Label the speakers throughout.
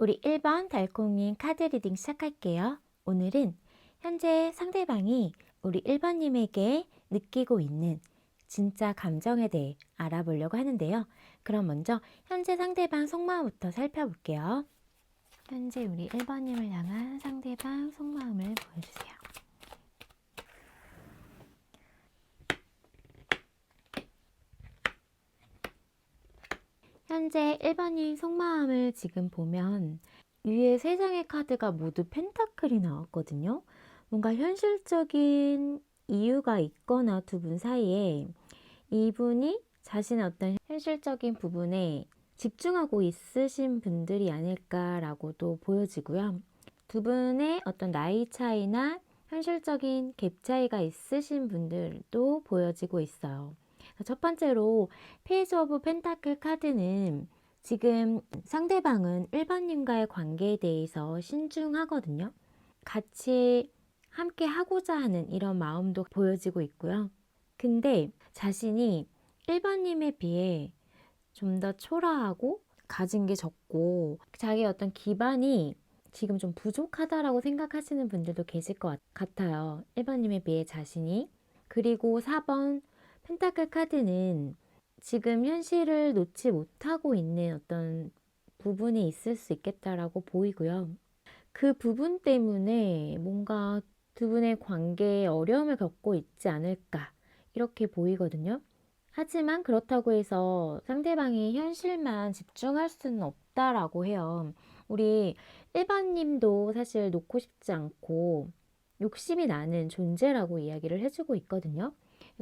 Speaker 1: 우리 1번 달콩님 카드 리딩 시작할게요. 오늘은 현재 상대방이 우리 1번님에게 느끼고 있는 진짜 감정에 대해 알아보려고 하는데요. 그럼 먼저 현재 상대방 속마음부터 살펴볼게요. 현재 우리 1번님을 향한 상대방 속마음을 보여주세요. 현재 1번님 속마음을 지금 보면 위에 3장의 카드가 모두 펜타클이 나왔거든요. 뭔가 현실적인 이유가 있거나 두 분 사이에 이분이 자신의 어떤 현실적인 부분에 집중하고 있으신 분들이 아닐까라고도 보여지고요. 두 분의 어떤 나이 차이나 현실적인 갭 차이가 있으신 분들도 보여지고 있어요. 첫 번째로 페이지 오브 펜타클 카드는 지금 상대방은 1번님과의 관계에 대해서 신중하거든요. 같이 함께 하고자 하는 이런 마음도 보여지고 있고요. 근데 자신이 1번님에 비해 좀 더 초라하고 가진 게 적고 자기의 어떤 기반이 지금 좀 부족하다라고 생각하시는 분들도 계실 것 같아요. 1번님에 비해 자신이. 그리고 4번 펜타클 카드는 지금 현실을 놓지 못하고 있는 어떤 부분이 있을 수 있겠다라고 보이고요. 그 부분 때문에 뭔가 두 분의 관계에 어려움을 겪고 있지 않을까 이렇게 보이거든요. 하지만 그렇다고 해서 상대방이 현실만 집중할 수는 없다라고 해요. 우리 1번님도 사실 놓고 싶지 않고 욕심이 나는 존재라고 이야기를 해주고 있거든요.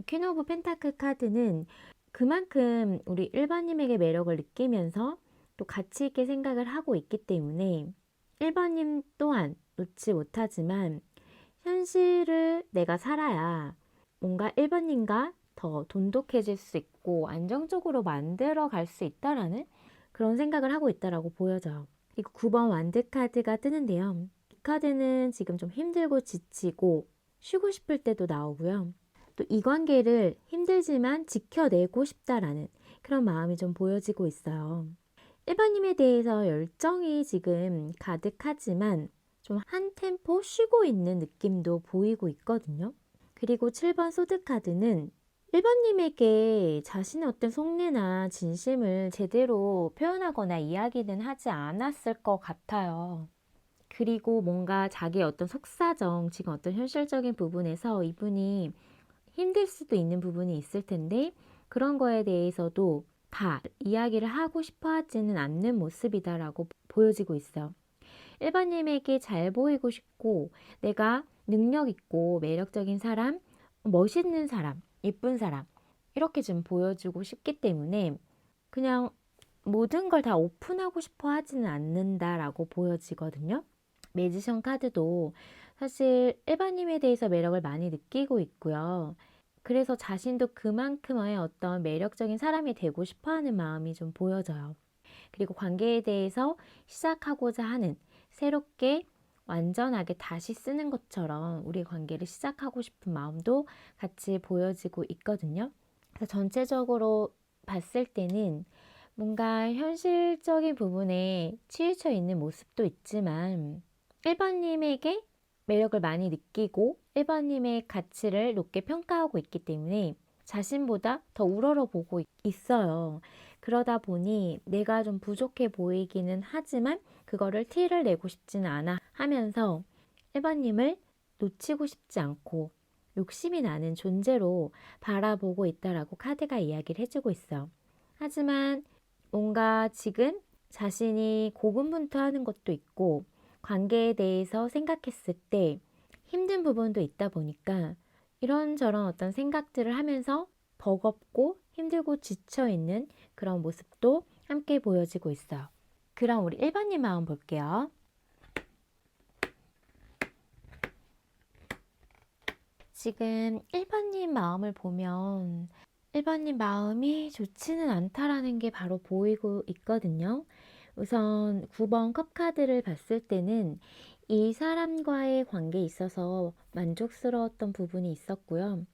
Speaker 1: 퀸 오브 펜타클 카드는 그만큼 우리 1번님에게 매력을 느끼면서 또 가치 있게 생각을 하고 있기 때문에 1번님 또한 놓지 못하지만 현실을 내가 살아야 뭔가 1번님과 더 돈독해질 수 있고 안정적으로 만들어 갈 수 있다라는 그런 생각을 하고 있다라고 보여져요. 그리고 9번 완드 카드가 뜨는데요. 이 카드는 지금 좀 힘들고 지치고 쉬고 싶을 때도 나오고요. 또 이 관계를 힘들지만 지켜내고 싶다라는 그런 마음이 좀 보여지고 있어요. 1번님에 대해서 열정이 지금 가득하지만 좀 한 템포 쉬고 있는 느낌도 보이고 있거든요. 그리고 7번 소드카드는 1번님에게 자신의 어떤 속내나 진심을 제대로 표현하거나 이야기는 하지 않았을 것 같아요. 그리고 뭔가 자기의 어떤 속사정, 지금 어떤 현실적인 부분에서 이분이 힘들 수도 있는 부분이 있을 텐데 그런 거에 대해서도 다 이야기를 하고 싶어 하지는 않는 모습이다라고 보여지고 있어요. 1번님에게 잘 보이고 싶고 내가 능력 있고 매력적인 사람, 멋있는 사람, 예쁜 사람 이렇게 좀 보여주고 싶기 때문에 그냥 모든 걸 다 오픈하고 싶어 하지는 않는다라고 보여지거든요. 매지션 카드도 사실 1번님에 대해서 매력을 많이 느끼고 있고요. 그래서 자신도 그만큼의 어떤 매력적인 사람이 되고 싶어 하는 마음이 좀 보여져요. 그리고 관계에 대해서 시작하고자 하는 새롭게 완전하게 다시 쓰는 것처럼 우리 관계를 시작하고 싶은 마음도 같이 보여지고 있거든요. 그래서 전체적으로 봤을 때는 뭔가 현실적인 부분에 치우쳐 있는 모습도 있지만 1번님에게 매력을 많이 느끼고 1번님의 가치를 높게 평가하고 있기 때문에 자신보다 더 우러러 보고 있어요. 그러다 보니 내가 좀 부족해 보이기는 하지만 그거를 티를 내고 싶지는 않아 하면서 1번님을 놓치고 싶지 않고 욕심이 나는 존재로 바라보고 있다라고 카드가 이야기를 해주고 있어. 하지만 뭔가 지금 자신이 고군분투하는 것도 있고 관계에 대해서 생각했을 때 힘든 부분도 있다 보니까 이런저런 어떤 생각들을 하면서 버겁고 힘들고 지쳐있는 그런 모습도 함께 보여지고 있어요. 그럼 우리 1번님 마음 볼게요. 지금 1번님 마음을 보면 1번님 마음이 좋지는 않다라는 게 바로 보이고 있거든요. 우선 9번 컵 카드를 봤을 때는 이 사람과의 관계에 있어서 만족스러웠던 부분이 있었고요.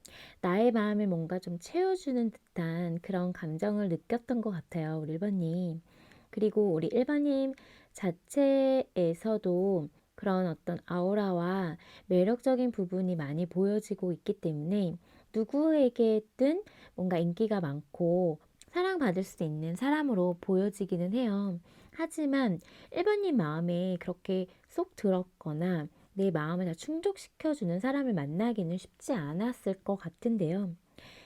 Speaker 1: 나의 마음을 뭔가 좀 채워주는 듯한 그런 감정을 느꼈던 것 같아요. 우리 1번님. 그리고 우리 1번님 자체에서도 그런 어떤 아우라와 매력적인 부분이 많이 보여지고 있기 때문에 누구에게든 뭔가 인기가 많고 사랑받을 수 있는 사람으로 보여지기는 해요. 하지만 1번님 마음에 그렇게 쏙 들었거나 내 마음을 다 충족시켜주는 사람을 만나기는 쉽지 않았을 것 같은데요.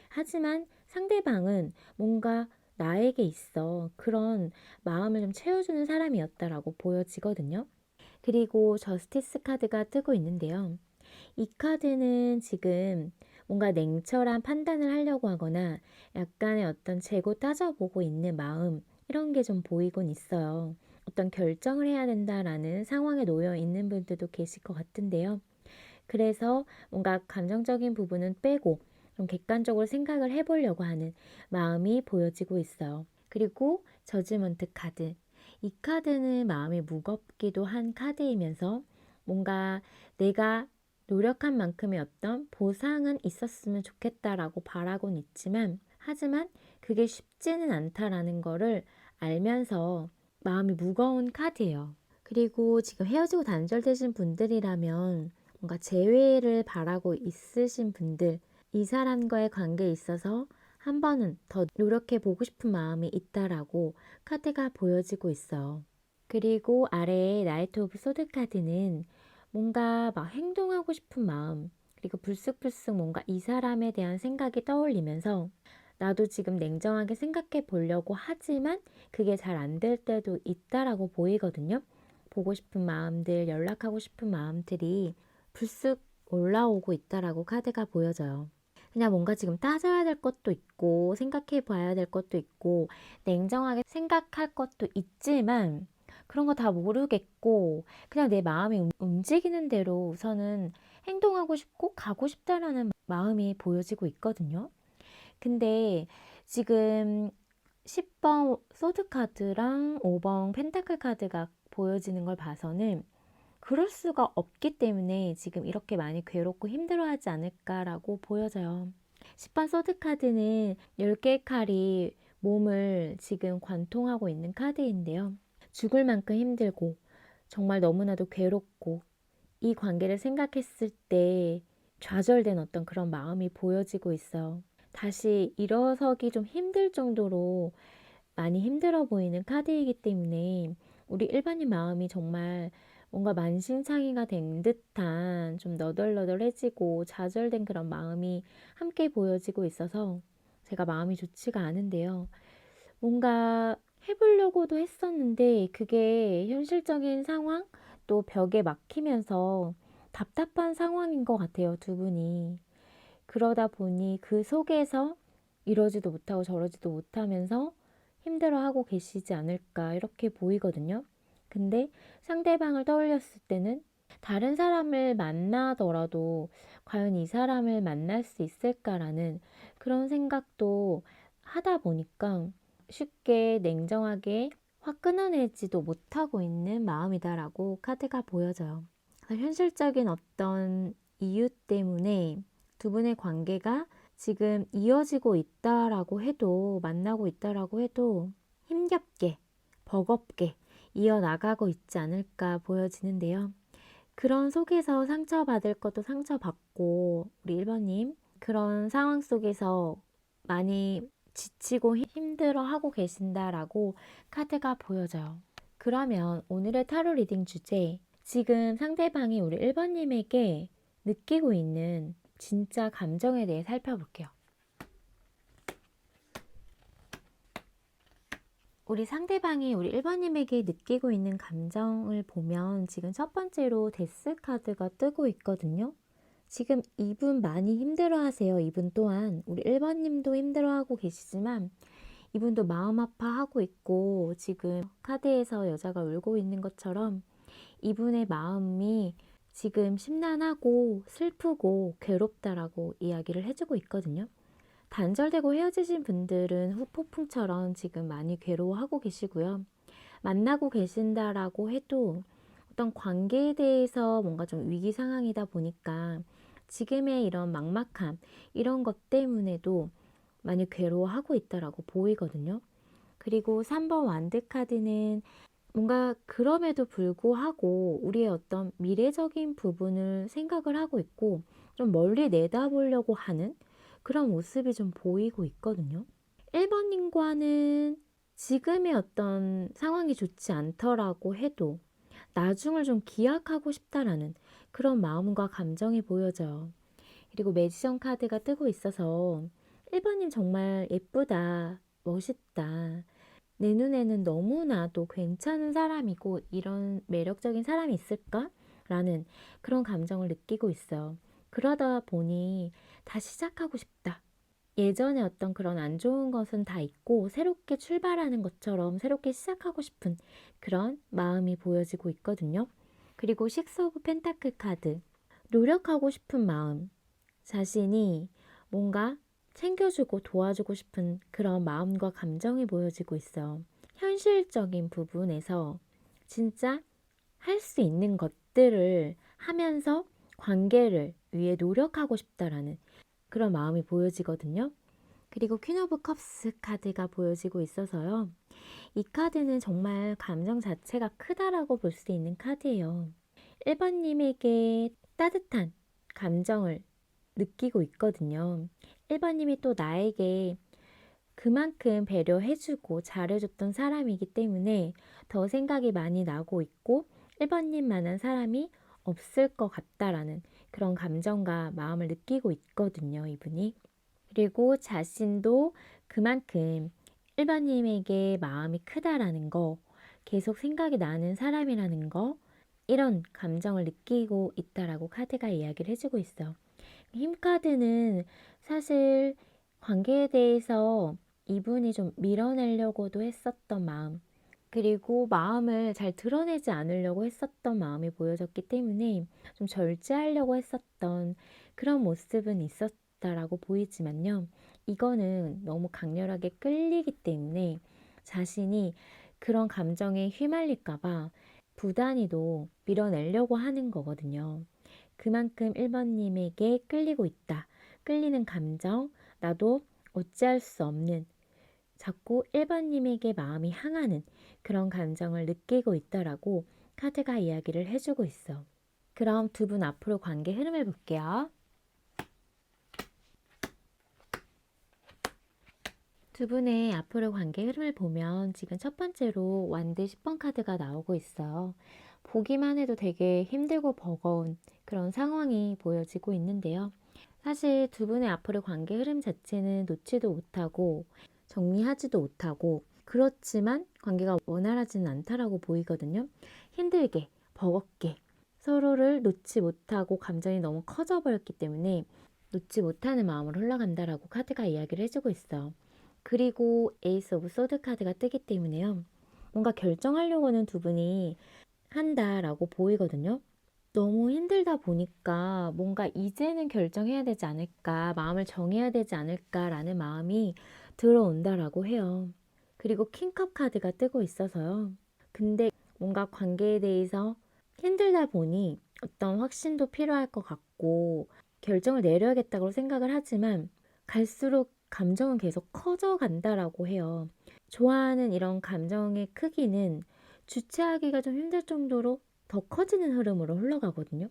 Speaker 1: 하지만 상대방은 뭔가 나에게 있어 그런 마음을 좀 채워주는 사람이었다라고 보여지거든요. 그리고 저스티스 카드가 뜨고 있는데요. 이 카드는 지금 뭔가 냉철한 판단을 하려고 하거나 약간의 어떤 재고 따져보고 있는 마음, 이런 게 좀 보이곤 있어요. 어떤 결정을 해야 된다라는 상황에 놓여 있는 분들도 계실 것 같은데요. 그래서 뭔가 감정적인 부분은 빼고 좀 객관적으로 생각을 해보려고 하는 마음이 보여지고 있어요. 그리고 저지먼트 카드. 이 카드는 마음이 무겁기도 한 카드이면서 뭔가 내가 노력한 만큼의 어떤 보상은 있었으면 좋겠다라고 바라곤 있지만, 하지만 그게 쉽지는 않다라는 거를 알면서 마음이 무거운 카드예요. 그리고 지금 헤어지고 단절되신 분들이라면 뭔가 재회를 바라고 있으신 분들, 이 사람과의 관계에 있어서 한 번은 더 노력해 보고 싶은 마음이 있다라고 카드가 보여지고 있어요. 그리고 아래에 나이트 오브 소드 카드는 뭔가 막 행동하고 싶은 마음, 그리고 불쑥불쑥 뭔가 이 사람에 대한 생각이 떠올리면서 나도 지금 냉정하게 생각해 보려고 하지만 그게 잘 안 될 때도 있다라고 보이거든요. 보고 싶은 마음들, 연락하고 싶은 마음들이 불쑥 올라오고 있다라고 카드가 보여져요. 그냥 뭔가 지금 따져야 될 것도 있고 생각해 봐야 될 것도 있고 냉정하게 생각할 것도 있지만 그런 거 다 모르겠고 그냥 내 마음이 움직이는 대로 우선은 행동하고 싶고 가고 싶다라는 마음이 보여지고 있거든요. 근데 지금 10번 소드 카드랑 5번 펜타클 카드가 보여지는 걸 봐서는 그럴 수가 없기 때문에 지금 이렇게 많이 괴롭고 힘들어하지 않을까라고 보여져요. 10번 소드 카드는 10개의 칼이 몸을 지금 관통하고 있는 카드인데요. 죽을 만큼 힘들고 정말 너무나도 괴롭고 이 관계를 생각했을 때 좌절된 어떤 그런 마음이 보여지고 있어요. 다시 일어서기 좀 힘들 정도로 많이 힘들어 보이는 카드이기 때문에 우리 일반인 마음이 정말 뭔가 만신창이가 된 듯한 좀 너덜너덜해지고 좌절된 그런 마음이 함께 보여지고 있어서 제가 마음이 좋지가 않은데요. 뭔가 해보려고도 했었는데 그게 현실적인 상황 또 벽에 막히면서 답답한 상황인 것 같아요, 두 분이. 그러다 보니 그 속에서 이러지도 못하고 저러지도 못하면서 힘들어하고 계시지 않을까 이렇게 보이거든요. 근데 상대방을 떠올렸을 때는 다른 사람을 만나더라도 과연 이 사람을 만날 수 있을까라는 그런 생각도 하다 보니까 쉽게 냉정하게 확 끊어내지도 못하고 있는 마음이다라고 카드가 보여져요. 현실적인 어떤 이유 때문에 두 분의 관계가 지금 이어지고 있다라고 해도, 만나고 있다라고 해도 힘겹게, 버겁게 이어나가고 있지 않을까 보여지는데요. 그런 속에서 상처받을 것도 상처받고, 우리 1번님, 그런 상황 속에서 많이 지치고 힘들어하고 계신다라고 카드가 보여져요. 그러면 오늘의 타로 리딩 주제, 지금 상대방이 우리 1번님에게 느끼고 있는 진짜 감정에 대해 살펴볼게요. 우리 상대방이 우리 1번님에게 느끼고 있는 감정을 보면 지금 첫 번째로 데스 카드가 뜨고 있거든요. 지금 이분 많이 힘들어하세요. 이분 또한 우리 1번님도 힘들어하고 계시지만 이분도 마음 아파하고 있고 지금 카드에서 여자가 울고 있는 것처럼 이분의 마음이 지금 심란하고 슬프고 괴롭다라고 이야기를 해주고 있거든요. 단절되고 헤어지신 분들은 후폭풍처럼 지금 많이 괴로워하고 계시고요. 만나고 계신다라고 해도 어떤 관계에 대해서 뭔가 좀 위기 상황이다 보니까 지금의 이런 막막함, 이런 것 때문에도 많이 괴로워하고 있다라고 보이거든요. 그리고 3번 완드 카드는 뭔가 그럼에도 불구하고 우리의 어떤 미래적인 부분을 생각을 하고 있고 좀 멀리 내다보려고 하는 그런 모습이 좀 보이고 있거든요. 1번님과는 지금의 어떤 상황이 좋지 않더라고 해도 나중을 좀 기약하고 싶다라는 그런 마음과 감정이 보여져요. 그리고 매지션 카드가 뜨고 있어서 1번님 정말 예쁘다, 멋있다. 내 눈에는 너무나도 괜찮은 사람이고 이런 매력적인 사람이 있을까? 라는 그런 감정을 느끼고 있어요. 그러다 보니 다시 시작하고 싶다. 예전에 어떤 그런 안 좋은 것은 다 잊고 새롭게 출발하는 것처럼 새롭게 시작하고 싶은 그런 마음이 보여지고 있거든요. 그리고 식스 오브 펜타클 카드. 노력하고 싶은 마음. 자신이 뭔가 챙겨주고 도와주고 싶은 그런 마음과 감정이 보여지고 있어요. 현실적인 부분에서 진짜 할 수 있는 것들을 하면서 관계를 위해 노력하고 싶다라는 그런 마음이 보여지거든요. 그리고 퀸 오브 컵스 카드가 보여지고 있어서요. 이 카드는 정말 감정 자체가 크다라고 볼 수 있는 카드예요. 1번님에게 따뜻한 감정을 느끼고 있거든요. 1번님이 또 나에게 그만큼 배려해주고 잘해줬던 사람이기 때문에 더 생각이 많이 나고 있고 1번님만한 사람이 없을 것 같다라는 그런 감정과 마음을 느끼고 있거든요, 이분이. 그리고 자신도 그만큼 1번님에게 마음이 크다라는 거, 계속 생각이 나는 사람이라는 거, 이런 감정을 느끼고 있다라고 카드가 이야기를 해주고 있어요. 힘 카드는 사실 관계에 대해서 이분이 좀 밀어내려고도 했었던 마음, 그리고 마음을 잘 드러내지 않으려고 했었던 마음이 보여졌기 때문에 좀 절제하려고 했었던 그런 모습은 있었다라고 보이지만요. 이거는 너무 강렬하게 끌리기 때문에 자신이 그런 감정에 휘말릴까봐 부단히도 밀어내려고 하는 거거든요. 그만큼 1번님에게 끌리고 있다. 끌리는 감정, 나도 어찌할 수 없는 자꾸 1번님에게 마음이 향하는 그런 감정을 느끼고 있다라고 카드가 이야기를 해주고 있어. 그럼 두 분 앞으로 관계 흐름을 볼게요. 두 분의 앞으로 관계 흐름을 보면 지금 첫 번째로 완드 10번 카드가 나오고 있어요. 보기만 해도 되게 힘들고 버거운 그런 상황이 보여지고 있는데요. 사실 두 분의 앞으로 관계 흐름 자체는 놓지도 못하고 정리하지도 못하고 그렇지만 관계가 원활하지는 않다라고 보이거든요. 힘들게, 버겁게 서로를 놓지 못하고 감정이 너무 커져버렸기 때문에 놓지 못하는 마음으로 흘러간다라고 카드가 이야기를 해주고 있어요. 그리고 에이스 오브 소드 카드가 뜨기 때문에요. 뭔가 결정하려고는 두 분이 한다라고 보이거든요. 너무 힘들다 보니까 뭔가 이제는 결정해야 되지 않을까, 마음을 정해야 되지 않을까라는 마음이 들어온다라고 해요. 그리고 킹컵 카드가 뜨고 있어서요. 근데 뭔가 관계에 대해서 힘들다 보니 어떤 확신도 필요할 것 같고 결정을 내려야겠다고 생각을 하지만 갈수록 감정은 계속 커져 간다라고 해요. 좋아하는 이런 감정의 크기는 주체하기가 좀 힘들 정도로 더 커지는 흐름으로 흘러가거든요.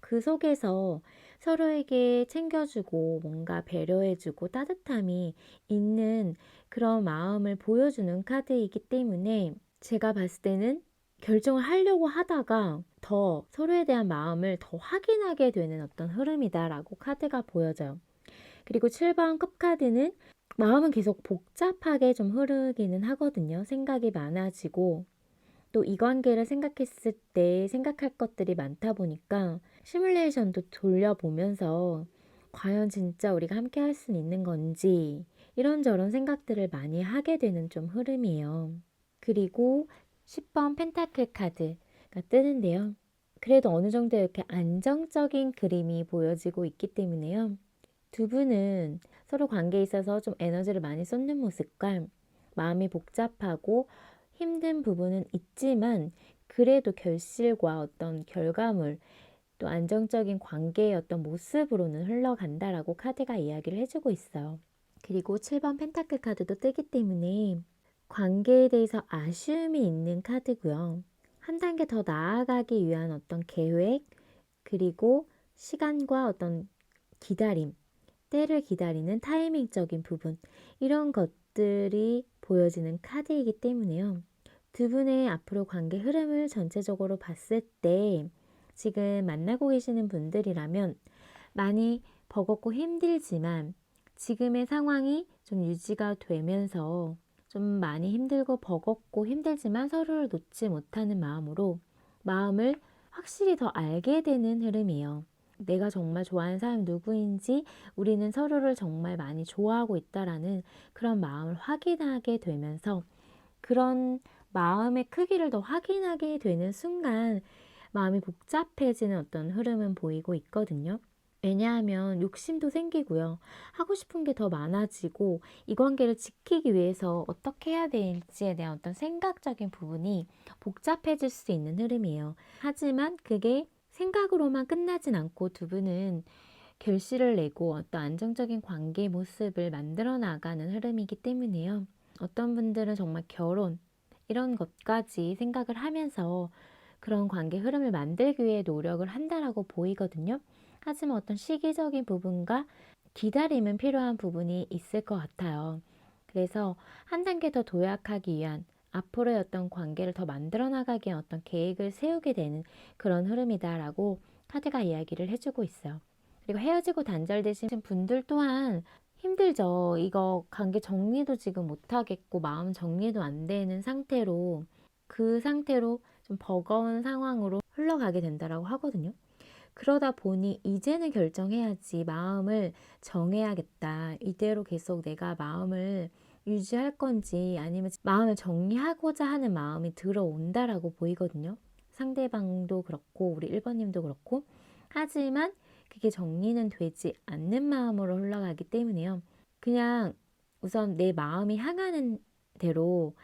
Speaker 1: 그 속에서 서로에게 챙겨주고 뭔가 배려해주고 따뜻함이 있는 그런 마음을 보여주는 카드이기 때문에 제가 봤을 때는 결정을 하려고 하다가 더 서로에 대한 마음을 더 확인하게 되는 어떤 흐름이다라고 카드가 보여져요. 그리고 7번 컵카드는 마음은 계속 복잡하게 좀 흐르기는 하거든요. 생각이 많아지고 또 이 관계를 생각했을 때 생각할 것들이 많다 보니까 시뮬레이션도 돌려보면서 과연 진짜 우리가 함께 할 수 있는 건지 이런저런 생각들을 많이 하게 되는 좀 흐름이에요. 그리고 10번 펜타클 카드가 뜨는데요. 그래도 어느 정도 이렇게 안정적인 그림이 보여지고 있기 때문에요. 두 분은 서로 관계에 있어서 좀 에너지를 많이 쏟는 모습과 마음이 복잡하고 힘든 부분은 있지만 그래도 결실과 어떤 결과물 또 안정적인 관계의 어떤 모습으로는 흘러간다라고 카드가 이야기를 해주고 있어요. 그리고 7번 펜타클 카드도 뜨기 때문에 관계에 대해서 아쉬움이 있는 카드고요. 한 단계 더 나아가기 위한 어떤 계획, 그리고 시간과 어떤 기다림, 때를 기다리는 타이밍적인 부분, 이런 것들이 보여지는 카드이기 때문에요. 두 분의 앞으로 관계 흐름을 전체적으로 봤을 때 지금 만나고 계시는 분들이라면 많이 버겁고 힘들지만 지금의 상황이 좀 유지가 되면서 좀 많이 힘들고 버겁고 힘들지만 서로를 놓지 못하는 마음으로 마음을 확실히 더 알게 되는 흐름이에요. 내가 정말 좋아하는 사람이 누구인지, 우리는 서로를 정말 많이 좋아하고 있다라는 그런 마음을 확인하게 되면서 그런 마음의 크기를 더 확인하게 되는 순간 마음이 복잡해지는 어떤 흐름은 보이고 있거든요. 왜냐하면 욕심도 생기고요. 하고 싶은 게 더 많아지고 이 관계를 지키기 위해서 어떻게 해야 될지에 대한 어떤 생각적인 부분이 복잡해질 수 있는 흐름이에요. 하지만 그게 생각으로만 끝나진 않고 두 분은 결실을 내고 어떤 안정적인 관계 모습을 만들어 나가는 흐름이기 때문에요. 어떤 분들은 정말 결혼 이런 것까지 생각을 하면서 그런 관계 흐름을 만들기 위해 노력을 한다라고 보이거든요. 하지만 어떤 시기적인 부분과 기다림은 필요한 부분이 있을 것 같아요. 그래서 한 단계 더 도약하기 위한 앞으로의 어떤 관계를 더 만들어 나가기 위한 어떤 계획을 세우게 되는 그런 흐름이다라고 카드가 이야기를 해주고 있어요. 그리고 헤어지고 단절되신 분들 또한 힘들죠. 이거 관계 정리도 지금 못하겠고 마음 정리도 안 되는 상태로 그 상태로 좀 버거운 상황으로 흘러가게 된다라고 하거든요. 그러다 보니 이제는 결정해야지, 마음을 정해야겠다. 이대로 계속 내가 마음을 유지할 건지 아니면 마음을 정리하고자 하는 마음이 들어온다라고 보이거든요. 상대방도 그렇고 우리 1번님도 그렇고. 하지만 그게 정리는 되지 않는 마음으로 흘러가기 때문에요. 그냥 우선 내 마음이 향하는 대로,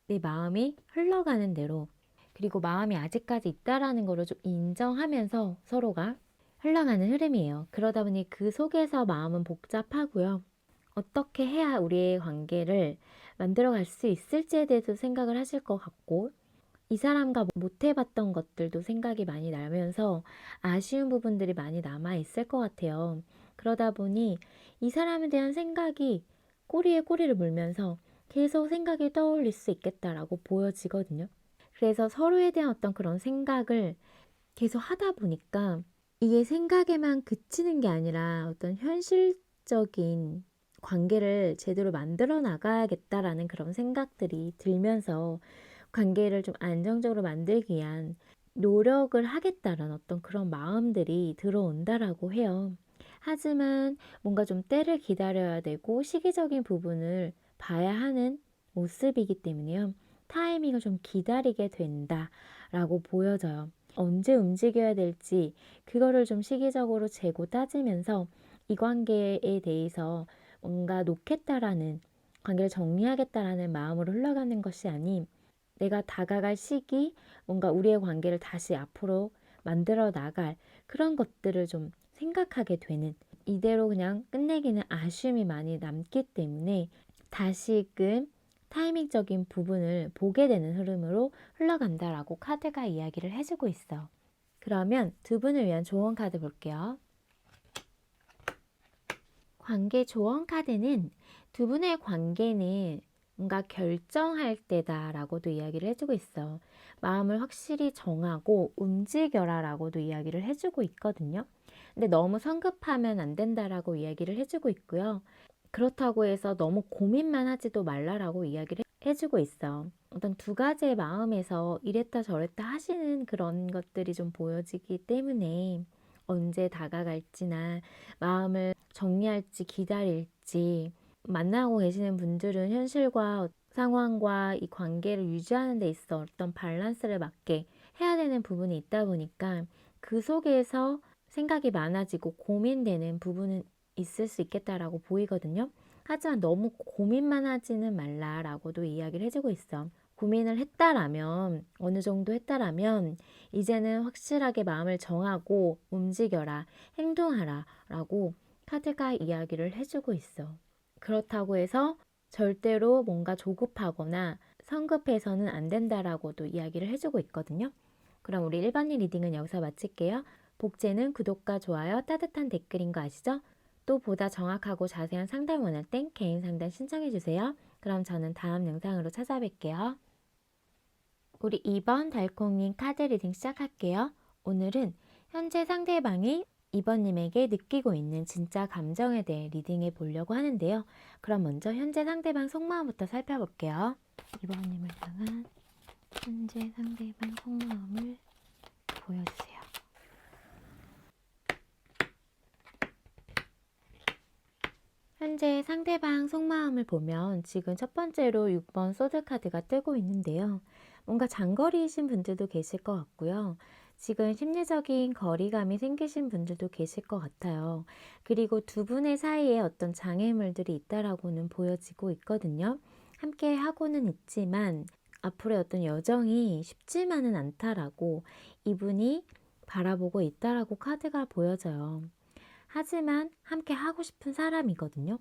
Speaker 1: 내 마음이 흘러가는 대로, 그리고 마음이 아직까지 있다라는 거를 좀 인정하면서 서로가 흘러가는 흐름이에요. 그러다 보니 그 속에서 마음은 복잡하고요. 어떻게 해야 우리의 관계를 만들어갈 수 있을지에 대해서 생각을 하실 것 같고, 이 사람과 못 해봤던 것들도 생각이 많이 나면서 아쉬운 부분들이 많이 남아 있을 것 같아요. 그러다 보니 이 사람에 대한 생각이 꼬리에 꼬리를 물면서 계속 생각이 떠올릴 수 있겠다라고 보여지거든요. 그래서 서로에 대한 어떤 그런 생각을 계속 하다 보니까 이게 생각에만 그치는 게 아니라 어떤 현실적인 관계를 제대로 만들어 나가야겠다라는 그런 생각들이 들면서 관계를 좀 안정적으로 만들기 위한 노력을 하겠다라는 어떤 그런 마음들이 들어온다라고 해요. 하지만 뭔가 좀 때를 기다려야 되고 시기적인 부분을 봐야 하는 모습이기 때문에요. 타이밍을 좀 기다리게 된다라고 보여져요. 언제 움직여야 될지 그거를 좀 시기적으로 재고 따지면서 이 관계에 대해서 뭔가 놓겠다라는, 관계를 정리하겠다라는 마음으로 흘러가는 것이 아닌 내가 다가갈 시기, 뭔가 우리의 관계를 다시 앞으로 만들어 나갈 그런 것들을 좀 생각하게 되는, 이대로 그냥 끝내기는 아쉬움이 많이 남기 때문에 다시금 타이밍적인 부분을 보게 되는 흐름으로 흘러간다라고 카드가 이야기를 해주고 있어. 그러면 두 분을 위한 조언 카드 볼게요. 관계 조언 카드는 두 분의 관계는 뭔가 결정할 때다라고도 이야기를 해주고 있어. 마음을 확실히 정하고 움직여라 라고도 이야기를 해주고 있거든요. 근데 너무 성급하면 안 된다라고 이야기를 해주고 있고요. 그렇다고 해서 너무 고민만 하지도 말라라고 이야기를 해주고 있어. 어떤 두 가지의 마음에서 이랬다 저랬다 하시는 그런 것들이 좀 보여지기 때문에 언제 다가갈지나 마음을 정리할지 기다릴지, 만나고 계시는 분들은 현실과 상황과 이 관계를 유지하는 데 있어 어떤 밸런스를 맞게 해야 되는 부분이 있다 보니까 그 속에서 생각이 많아지고 고민되는 부분은 있을 수 있겠다라고 보이거든요. 하지만 너무 고민만 하지는 말라라고도 이야기를 해주고 있어. 고민을 했다라면, 어느 정도 했다라면 이제는 확실하게 마음을 정하고 움직여라, 행동하라 라고 카드가 이야기를 해주고 있어. 그렇다고 해서 절대로 뭔가 조급하거나 성급해서는 안 된다라고도 이야기를 해주고 있거든요. 그럼 우리 1번님 리딩은 여기서 마칠게요. 복제는 구독과 좋아요, 따뜻한 댓글인 거 아시죠? 또 보다 정확하고 자세한 상담 원할 땐 개인 상담 신청해주세요. 그럼 저는 다음 영상으로 찾아뵐게요. 우리 2번 달콩님 카드 리딩 시작할게요. 오늘은 현재 상대방이 2번님에게 느끼고 있는 진짜 감정에 대해 리딩해 보려고 하는데요. 그럼 먼저 현재 상대방 속마음부터 살펴볼게요. 2번님을 향한 현재 상대방 속마음을 보여주세요. 현재 상대방 속마음을 보면 지금 첫 번째로 6번 소드카드가 뜨고 있는데요. 뭔가 장거리이신 분들도 계실 것 같고요. 지금 심리적인 거리감이 생기신 분들도 계실 것 같아요. 그리고 두 분의 사이에 어떤 장애물들이 있다라고는 보여지고 있거든요. 함께 하고는 있지만 앞으로의 어떤 여정이 쉽지만은 않다라고 이분이 바라보고 있다라고 카드가 보여져요. 하지만 함께 하고 싶은 사람이거든요.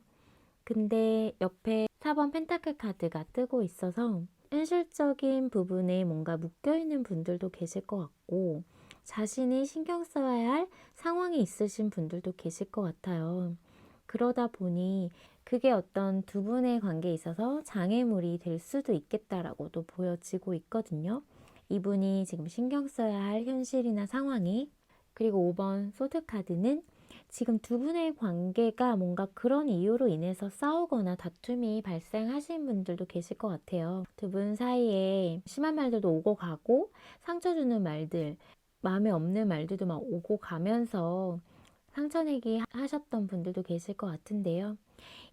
Speaker 1: 근데 옆에 4번 펜타클 카드가 뜨고 있어서 현실적인 부분에 뭔가 묶여있는 분들도 계실 것 같고 자신이 신경 써야 할 상황이 있으신 분들도 계실 것 같아요. 그러다 보니 그게 어떤 두 분의 관계에 있어서 장애물이 될 수도 있겠다라고도 보여지고 있거든요. 이분이 지금 신경 써야 할 현실이나 상황이. 그리고 5번 소드카드는 지금 두 분의 관계가 뭔가 그런 이유로 인해서 싸우거나 다툼이 발생하신 분들도 계실 것 같아요. 두 분 사이에 심한 말들도 오고 가고 상처 주는 말들, 마음에 없는 말들도 막 오고 가면서 상처내기 하셨던 분들도 계실 것 같은데요.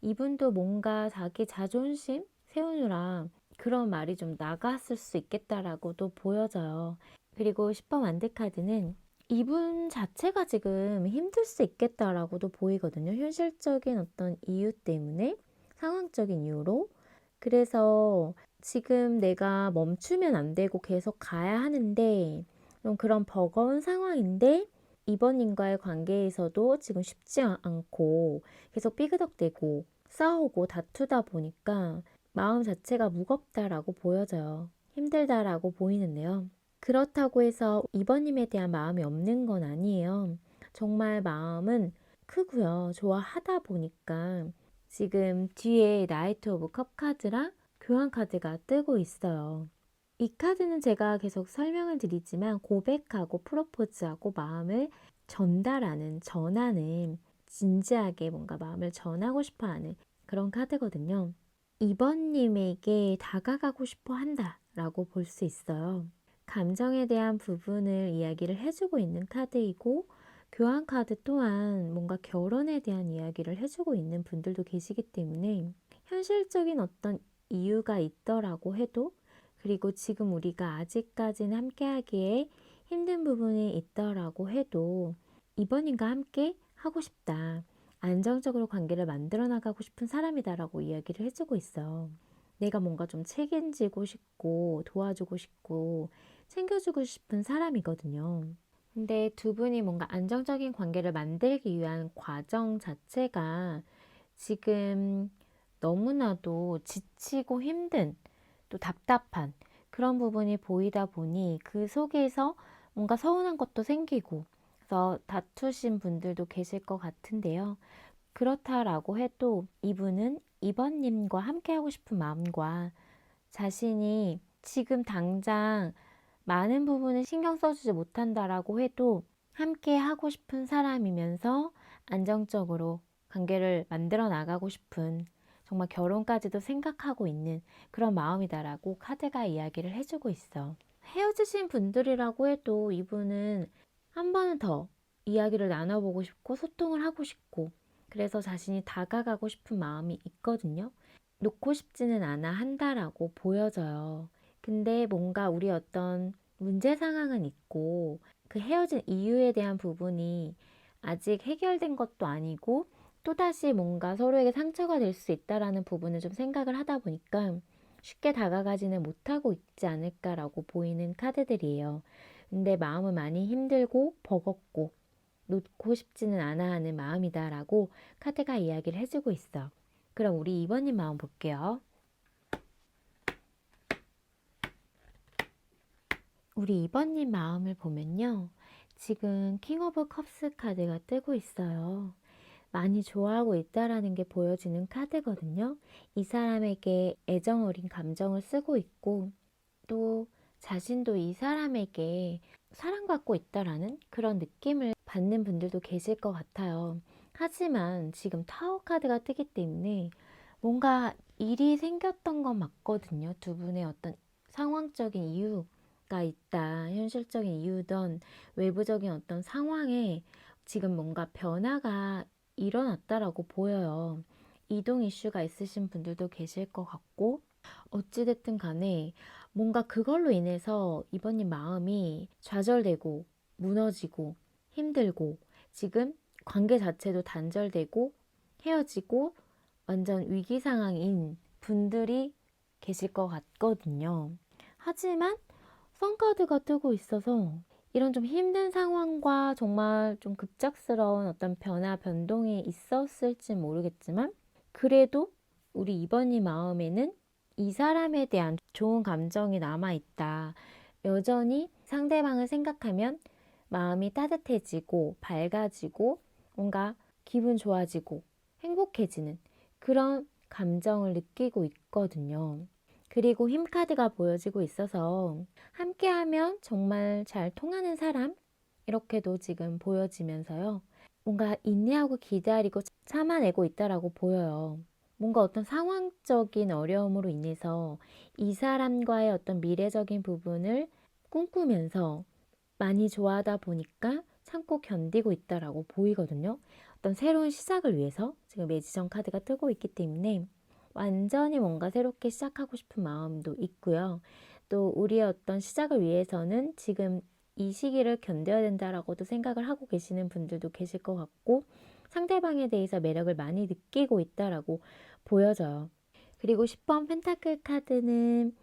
Speaker 1: 이분도 뭔가 자기 자존심 세우느라 그런 말이 좀 나갔을 수 있겠다라고도 보여져요. 그리고 10번 완드카드는 이분 자체가 지금 힘들 수 있겠다라고도 보이거든요. 현실적인 어떤 이유 때문에, 상황적인 이유로. 그래서 지금 내가 멈추면 안 되고 계속 가야 하는데 좀 그런 버거운 상황인데 이번님과의 관계에서도 지금 쉽지 않고 계속 삐그덕대고 싸우고 다투다 보니까 마음 자체가 무겁다라고 보여져요. 힘들다라고 보이는데요. 그렇다고 해서 2번님에 대한 마음이 없는 건 아니에요. 정말 마음은 크고요. 좋아하다 보니까 지금 뒤에 나이트 오브 컵 카드랑 교환 카드가 뜨고 있어요. 이 카드는 제가 계속 설명을 드리지만 고백하고 프로포즈하고 마음을 전달하는, 전하는, 진지하게 뭔가 마음을 전하고 싶어 하는 그런 카드거든요. 2번님에게 다가가고 싶어 한다라고 볼 수 있어요. 감정에 대한 부분을 이야기를 해주고 있는 카드이고 교환 카드 또한 뭔가 결혼에 대한 이야기를 해주고 있는 분들도 계시기 때문에 현실적인 어떤 이유가 있더라고 해도 그리고 지금 우리가 아직까지는 함께하기에 힘든 부분이 있더라고 해도 이번인과 함께 하고 싶다. 안정적으로 관계를 만들어 나가고 싶은 사람이다라고 이야기를 해주고 있어. 내가 뭔가 좀 책임지고 싶고 도와주고 싶고 챙겨주고 싶은 사람이거든요. 근데 두 분이 뭔가 안정적인 관계를 만들기 위한 과정 자체가 지금 너무나도 지치고 힘든 또 답답한 그런 부분이 보이다 보니 그 속에서 뭔가 서운한 것도 생기고 그래서 다투신 분들도 계실 것 같은데요. 그렇다라고 해도 이분은 이번님과 함께하고 싶은 마음과 자신이 지금 당장 많은 부분을 신경 써주지 못한다라고 해도 함께 하고 싶은 사람이면서 안정적으로 관계를 만들어 나가고 싶은 정말 결혼까지도 생각하고 있는 그런 마음이다라고 카드가 이야기를 해주고 있어. 헤어지신 분들이라고 해도 이분은 한 번은 더 이야기를 나눠보고 싶고 소통을 하고 싶고 그래서 자신이 다가가고 싶은 마음이 있거든요. 놓고 싶지는 않아 한다라고 보여져요. 근데 뭔가 우리 어떤 문제 상황은 있고 그 헤어진 이유에 대한 부분이 아직 해결된 것도 아니고 또다시 뭔가 서로에게 상처가 될 수 있다라는 부분을 좀 생각을 하다 보니까 쉽게 다가가지는 못하고 있지 않을까라고 보이는 카드들이에요. 근데 마음은 많이 힘들고 버겁고 놓고 싶지는 않아 하는 마음이다라고 카드가 이야기를 해주고 있어. 그럼 우리 2번님 마음 볼게요. 우리 2번님 마음을 보면요. 지금 킹 오브 컵스 카드가 뜨고 있어요. 많이 좋아하고 있다라는 게 보여지는 카드거든요. 이 사람에게 애정 어린 감정을 쓰고 있고 또 자신도 이 사람에게 사랑받고 있다라는 그런 느낌을 받는 분들도 계실 것 같아요. 하지만 지금 타워 카드가 뜨기 때문에 뭔가 일이 생겼던 건 맞거든요. 두 분의 어떤 상황적인 이유가 있다. 현실적인 이유든 외부적인 어떤 상황에 지금 뭔가 변화가 일어났다라고 보여요. 이동 이슈가 있으신 분들도 계실 것 같고 어찌됐든 간에 뭔가 그걸로 인해서 이번님 마음이 좌절되고 무너지고 힘들고 지금 관계 자체도 단절되고 헤어지고 완전 위기 상황인 분들이 계실 것 같거든요. 하지만 선카드가 뜨고 있어서 이런 좀 힘든 상황과 정말 좀 급작스러운 어떤 변화, 변동이 있었을지 모르겠지만 그래도 우리 이번이 마음에는 이 사람에 대한 좋은 감정이 남아있다. 여전히 상대방을 생각하면 마음이 따뜻해지고 밝아지고 뭔가 기분 좋아지고 행복해지는 그런 감정을 느끼고 있거든요. 그리고 힘카드가 보여지고 있어서 함께하면 정말 잘 통하는 사람 이렇게도 지금 보여지면서요. 뭔가 인내하고 기다리고 참아내고 있다라고 보여요. 뭔가 어떤 상황적인 어려움으로 인해서 이 사람과의 어떤 미래적인 부분을 꿈꾸면서 많이 좋아하다 보니까 참고 견디고 있다라고 보이거든요. 어떤 새로운 시작을 위해서 지금 매지션 카드가 뜨고 있기 때문에 완전히 뭔가 새롭게 시작하고 싶은 마음도 있고요. 또 우리의 어떤 시작을 위해서는 지금 이 시기를 견뎌야 된다라고도 생각을 하고 계시는 분들도 계실 것 같고 상대방에 대해서 매력을 많이 느끼고 있다라고 보여져요. 그리고 10번 펜타클 카드는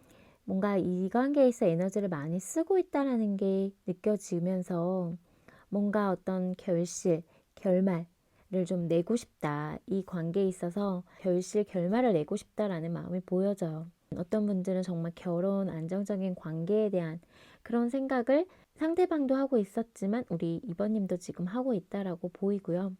Speaker 1: 뭔가 이 관계에서 에너지를 많이 쓰고 있다라는 게 느껴지면서 뭔가 어떤 결실, 결말을 좀 내고 싶다. 이 관계에 있어서 결실, 결말을 내고 싶다라는 마음이 보여져요. 어떤 분들은 정말 결혼, 안정적인 관계에 대한 그런 생각을 상대방도 하고 있었지만 우리 이번님도 지금 하고 있다라고 보이고요.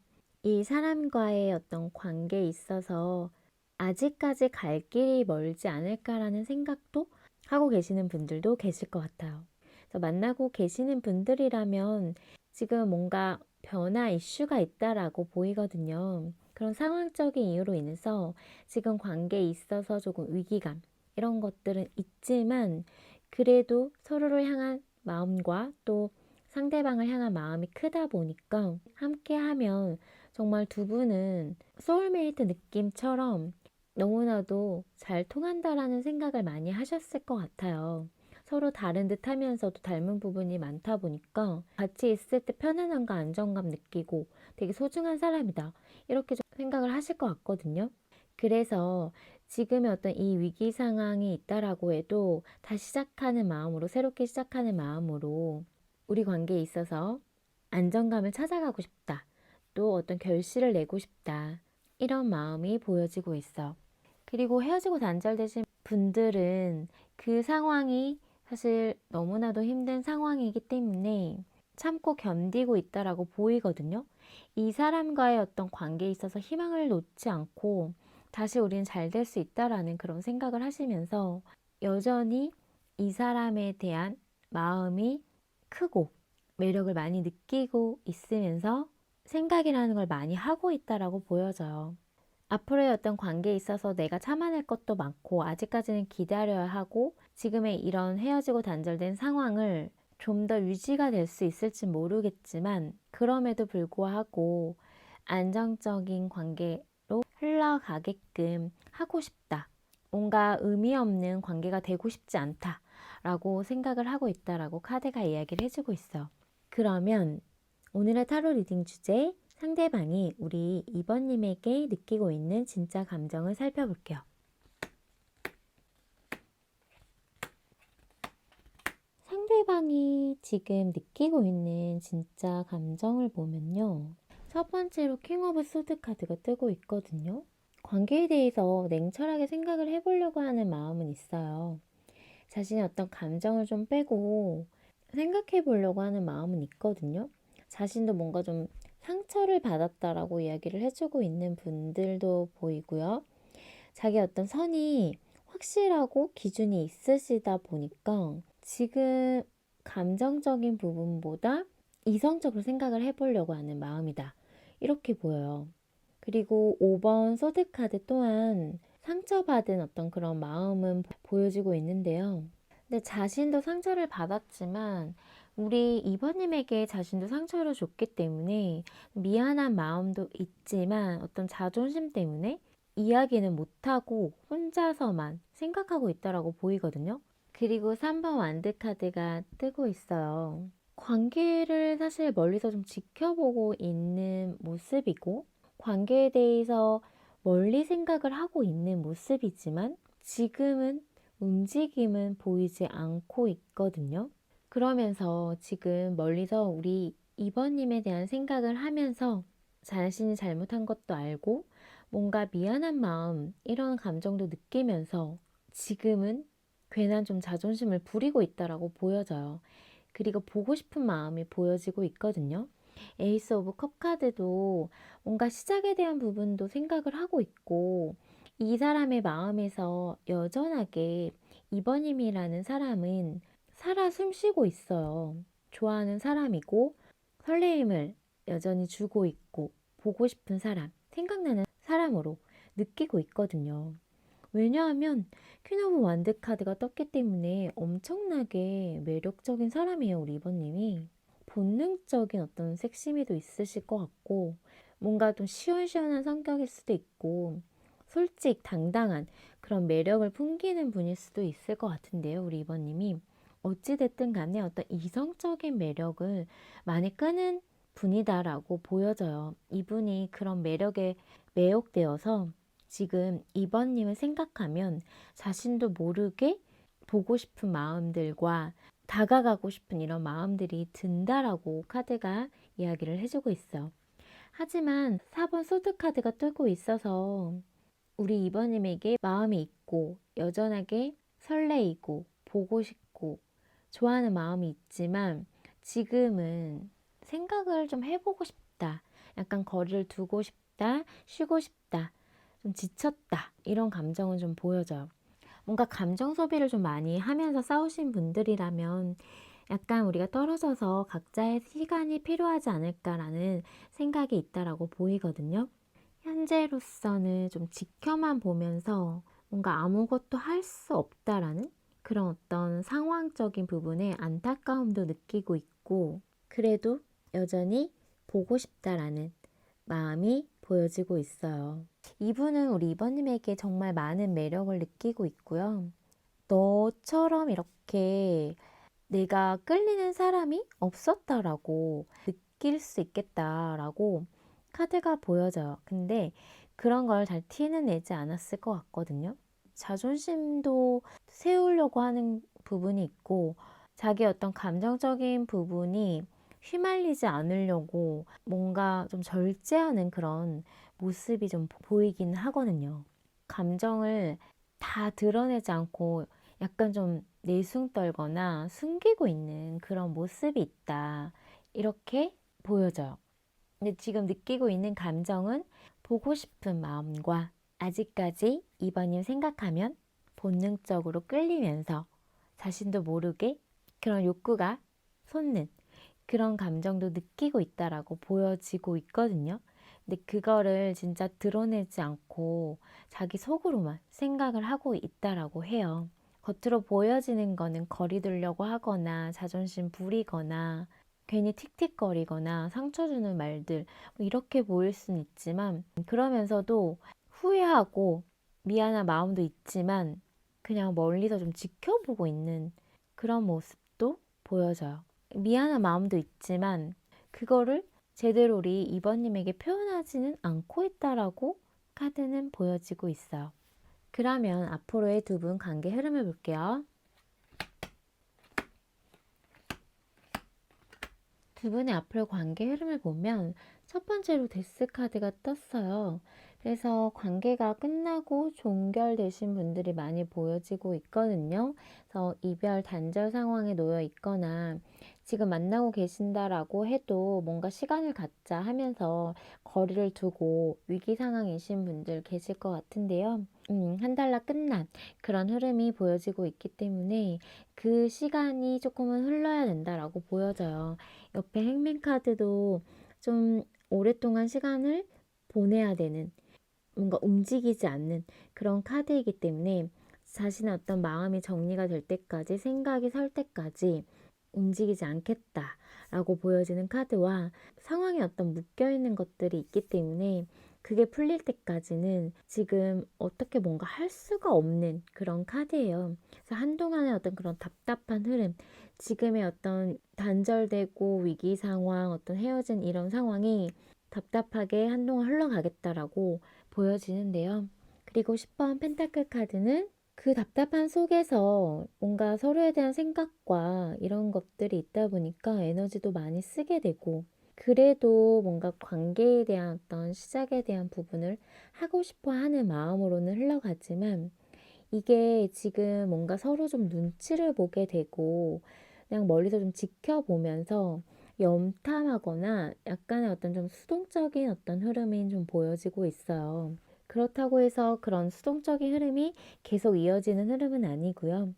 Speaker 1: 이 사람과의 어떤 관계에 있어서 아직까지 갈 길이 멀지 않을까라는 생각도 하고 계시는 분들도 계실 것 같아요. 그래서 만나고 계시는 분들이라면 지금 뭔가 변화 이슈가 있다라고 보이거든요. 그런 상황적인 이유로 인해서 지금 관계에 있어서 조금 위기감 이런 것들은 있지만 그래도 서로를 향한 마음과 또 상대방을 향한 마음이 크다 보니까 함께하면 정말 두 분은 소울메이트 느낌처럼 너무나도 잘 통한다라는 생각을 많이 하셨을 것 같아요. 서로 다른 듯 하면서도 닮은 부분이 많다 보니까 같이 있을 때 편안함과 안정감 느끼고 되게 소중한 사람이다. 이렇게 좀 생각을 하실 것 같거든요. 그래서 지금의 어떤 이 위기 상황이 있다라고 해도 다시 시작하는 마음으로, 새롭게 시작하는 마음으로 우리 관계에 있어서 안정감을 찾아가고 싶다. 또 어떤 결실을 내고 싶다. 이런 마음이 보여지고 있어. 그리고 헤어지고 단절되신 분들은 그 상황이 사실 너무나도 힘든 상황이기 때문에 참고 견디고 있다라고 보이거든요. 이 사람과의 어떤 관계에 있어서 희망을 놓지 않고 다시 우리는 잘 될 수 있다라는 그런 생각을 하시면서 여전히 이 사람에 대한 마음이 크고 매력을 많이 느끼고 있으면서 생각이라는 걸 많이 하고 있다라고 보여져요. 앞으로의 어떤 관계에 있어서 내가 참아낼 것도 많고 아직까지는 기다려야 하고 지금의 이런 헤어지고 단절된 상황을 좀 더 유지가 될 수 있을지 모르겠지만 그럼에도 불구하고 안정적인 관계로 흘러가게끔 하고 싶다. 뭔가 의미 없는 관계가 되고 싶지 않다. 라고 생각을 하고 있다라고 카드가 이야기를 해주고 있어. 그러면 오늘의 타로 리딩 주제 상대방이 우리 2번님에게 느끼고 있는 진짜 감정을 살펴볼게요. 상대방이 지금 느끼고 있는 진짜 감정을 보면요. 첫 번째로 킹 오브 소드 카드가 뜨고 있거든요. 관계에 대해서 냉철하게 생각을 해보려고 하는 마음은 있어요. 자신의 어떤 감정을 좀 빼고 생각해 보려고 하는 마음은 있거든요. 자신도 뭔가 좀 상처를 받았다라고 이야기를 해주고 있는 분들도 보이고요. 자기 어떤 선이 확실하고 기준이 있으시다 보니까 지금 감정적인 부분보다 이성적으로 생각을 해보려고 하는 마음이다. 이렇게 보여요. 그리고 5번 소드카드 또한 상처받은 어떤 그런 마음은 보여지고 있는데요. 근데 자신도 상처를 받았지만 우리 이번님에게 자신도 상처를 줬기 때문에 미안한 마음도 있지만 어떤 자존심 때문에 이야기는 못하고 혼자서만 생각하고 있다라고 보이거든요. 그리고 3번 완드 카드가 뜨고 있어요. 관계를 사실 멀리서 좀 지켜보고 있는 모습이고 관계에 대해서 멀리 생각을 하고 있는 모습이지만 지금은 움직임은 보이지 않고 있거든요. 그러면서 지금 멀리서 우리 2번님에 대한 생각을 하면서 자신이 잘못한 것도 알고 뭔가 미안한 마음 이런 감정도 느끼면서 지금은 괜한 좀 자존심을 부리고 있다라고 보여져요. 그리고 보고 싶은 마음이 보여지고 있거든요. 에이스 오브 컵 카드도 뭔가 시작에 대한 부분도 생각을 하고 있고 이 사람의 마음에서 여전하게 이번님이라는 사람은 살아 숨쉬고 있어요. 좋아하는 사람이고 설레임을 여전히 주고 있고 보고 싶은 사람, 생각나는 사람으로 느끼고 있거든요. 왜냐하면 퀸 오브 완드 카드가 떴기 때문에 엄청나게 매력적인 사람이에요, 우리 이번님이. 본능적인 어떤 섹시미도 있으실 것 같고 뭔가 좀 시원시원한 성격일 수도 있고 솔직 당당한 그런 매력을 풍기는 분일 수도 있을 것 같은데요, 우리 이번님이. 어찌됐든 간에 어떤 이성적인 매력을 많이 끄는 분이다라고 보여져요. 이분이 그런 매력에 매혹되어서 지금 이번님을 생각하면 자신도 모르게 보고 싶은 마음들과 다가가고 싶은 이런 마음들이 든다라고 카드가 이야기를 해주고 있어. 하지만 4번 소드 카드가 뜨고 있어서 우리 이번님에게 마음이 있고 여전하게 설레이고 보고 싶고 좋아하는 마음이 있지만 지금은 생각을 좀 해보고 싶다. 약간 거리를 두고 싶다. 쉬고 싶다. 좀 지쳤다. 이런 감정은 좀 보여져요. 뭔가 감정 소비를 좀 많이 하면서 싸우신 분들이라면 약간 우리가 떨어져서 각자의 시간이 필요하지 않을까라는 생각이 있다라고 보이거든요. 현재로서는 좀 지켜만 보면서 뭔가 아무것도 할 수 없다라는 그런 어떤 상황적인 부분에 안타까움도 느끼고 있고 그래도 여전히 보고 싶다라는 마음이 보여지고 있어요. 이분은 우리 이번님에게 정말 많은 매력을 느끼고 있고요. 너처럼 이렇게 내가 끌리는 사람이 없었다라고 느낄 수 있겠다라고 카드가 보여져요. 근데 그런 걸 잘 티는 내지 않았을 것 같거든요. 자존심도 세우려고 하는 부분이 있고 자기 어떤 감정적인 부분이 휘말리지 않으려고 뭔가 좀 절제하는 그런 모습이 좀 보이긴 하거든요. 감정을 다 드러내지 않고 약간 좀 내숭 떨거나 숨기고 있는 그런 모습이 있다. 이렇게 보여져요. 근데 지금 느끼고 있는 감정은 보고 싶은 마음과 아직까지 이번님 생각하면 본능적으로 끌리면서 자신도 모르게 그런 욕구가 솟는 그런 감정도 느끼고 있다라고 보여지고 있거든요. 근데 그거를 진짜 드러내지 않고 자기 속으로만 생각을 하고 있다라고 해요. 겉으로 보여지는 거는 거리 두려고 하거나 자존심 부리거나 괜히 틱틱거리거나 상처 주는 말들 뭐 이렇게 보일 수는 있지만 그러면서도 후회하고 미안한 마음도 있지만 그냥 멀리서 좀 지켜보고 있는 그런 모습도 보여져요. 미안한 마음도 있지만 그거를 제대로 우리 이번님에게 표현하지는 않고 있다라고 카드는 보여지고 있어요. 그러면 앞으로의 두 분 관계 흐름을 볼게요. 두 분의 앞으로 관계 흐름을 보면 첫 번째로 데스 카드가 떴어요. 그래서 관계가 끝나고 종결되신 분들이 많이 보여지고 있거든요. 그래서 이별 단절 상황에 놓여 있거나 지금 만나고 계신다라고 해도 뭔가 시간을 갖자 하면서 거리를 두고 위기 상황이신 분들 계실 것 같은데요. 한 달러 끝난 그런 흐름이 보여지고 있기 때문에 그 시간이 조금은 흘러야 된다라고 보여져요. 옆에 행맨카드도 좀 오랫동안 시간을 보내야 되는, 뭔가 움직이지 않는 그런 카드이기 때문에 자신의 어떤 마음이 정리가 될 때까지, 생각이 설 때까지 움직이지 않겠다라고 보여지는 카드와, 상황에 어떤 묶여있는 것들이 있기 때문에 그게 풀릴 때까지는 지금 어떻게 뭔가 할 수가 없는 그런 카드예요. 그래서 한동안의 어떤 그런 답답한 흐름, 지금의 어떤 단절되고 위기 상황, 어떤 헤어진 이런 상황이 답답하게 한동안 흘러가겠다라고 보여지는데요. 그리고 10번 펜타클 카드는 그 답답한 속에서 뭔가 서로에 대한 생각과 이런 것들이 있다 보니까 에너지도 많이 쓰게 되고, 그래도 뭔가 관계에 대한 어떤 시작에 대한 부분을 하고 싶어 하는 마음으로는 흘러가지만, 이게 지금 뭔가 서로 좀 눈치를 보게 되고 그냥 멀리서 좀 지켜보면서 염탐하거나 약간의 어떤 좀 수동적인 어떤 흐름이 좀 보여지고 있어요. 그렇다고 해서 그런 수동적인 흐름이 계속 이어지는 흐름은 아니고요.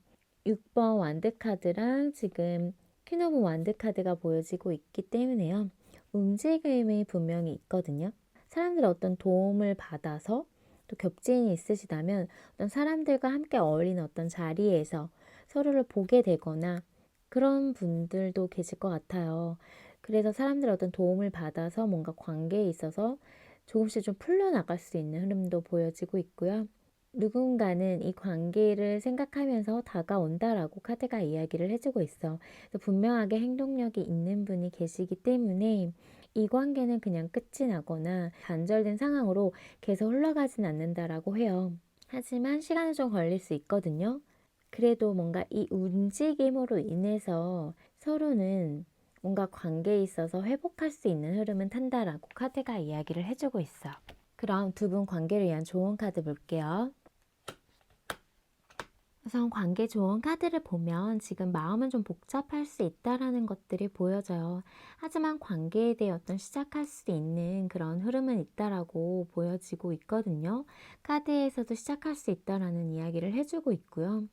Speaker 1: 6번 완드 카드랑 지금 퀸 오브 완드 카드가 보여지고 있기 때문에요. 움직임이 분명히 있거든요. 사람들의 어떤 도움을 받아서, 또 겹지인이 있으시다면 어떤 사람들과 함께 어울리는 어떤 자리에서 서로를 보게 되거나 그런 분들도 계실 것 같아요. 그래서 사람들의 어떤 도움을 받아서 뭔가 관계에 있어서 조금씩 좀 풀려나갈 수 있는 흐름도 보여지고 있고요. 누군가는 이 관계를 생각하면서 다가온다라고 카드가 이야기를 해주고 있어. 그래서 분명하게 행동력이 있는 분이 계시기 때문에 이 관계는 그냥 끝이 나거나 단절된 상황으로 계속 흘러가진 않는다라고 해요. 하지만 시간은 좀 걸릴 수 있거든요. 그래도 뭔가 이 움직임으로 인해서 서로는 뭔가 관계에 있어서 회복할 수 있는 흐름은 탄다라고 카드가 이야기를 해주고 있어. 그럼 두 분 관계를 위한 조언 카드 볼게요. 우선 관계 조언 카드를 보면 지금 마음은 좀 복잡할 수 있다라는 것들이 보여져요. 하지만 관계에 대해 어떤 시작할 수 있는 그런 흐름은 있다라고 보여지고 있거든요. 카드에서도 시작할 수 있다라는 이야기를 해주고 있고요.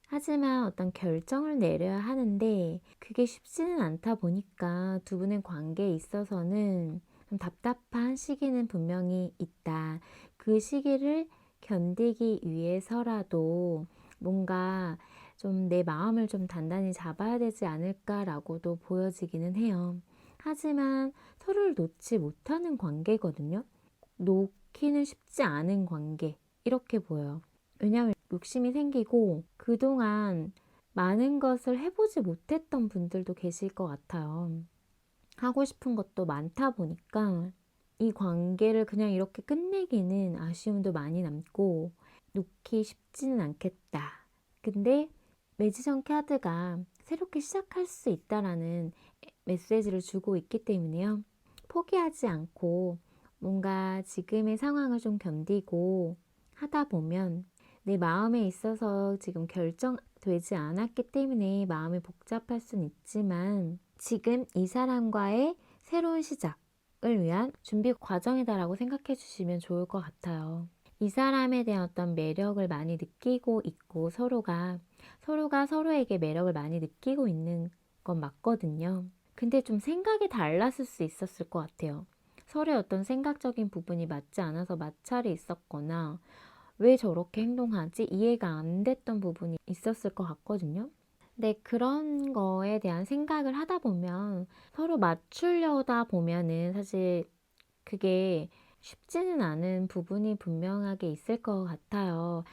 Speaker 1: 하지만 어떤 결정을 내려야 하는데 그게 쉽지는 않다 보니까 두 분의 관계에 있어서는 좀 답답한 시기는 분명히 있다. 그 시기를 견디기 위해서라도 뭔가 좀 내 마음을 좀 단단히 잡아야 되지 않을까라고도 보여지기는 해요. 하지만 서로를 놓지 못하는 관계거든요. 놓기는 쉽지 않은 관계, 이렇게 보여요. 왜냐하면 욕심이 생기고 그동안 많은 것을 해보지 못했던 분들도 계실 것 같아요. 하고 싶은 것도 많다 보니까 이 관계를 그냥 이렇게 끝내기는 아쉬움도 많이 남고 놓기 쉽지는 않겠다. 근데 매지션 카드가 새롭게 시작할 수 있다라는 메시지를 주고 있기 때문에요. 포기하지 않고 뭔가 지금의 상황을 좀 견디고 하다 보면, 내 마음에 있어서 지금 결정되지 않았기 때문에 마음이 복잡할 순 있지만 지금 이 사람과의 새로운 시작을 위한 준비 과정이다라고 생각해 주시면 좋을 것 같아요. 이 사람에 대한 어떤 매력을 많이 느끼고 있고 서로가 서로에게 매력을 많이 느끼고 있는 건 맞거든요. 근데 좀 생각이 달랐을 수 있었을 것 같아요. 서로의 어떤 생각적인 부분이 맞지 않아서 마찰이 있었거나 왜 저렇게 행동하지? 이해가 안 됐던 부분이 있었을 것 같거든요. 근데 그런 거에 대한 생각을 하다 보면 서로 맞추려다 보면은 사실 그게 쉽지는 않은 부분이 분명하게 있을 것 같아요.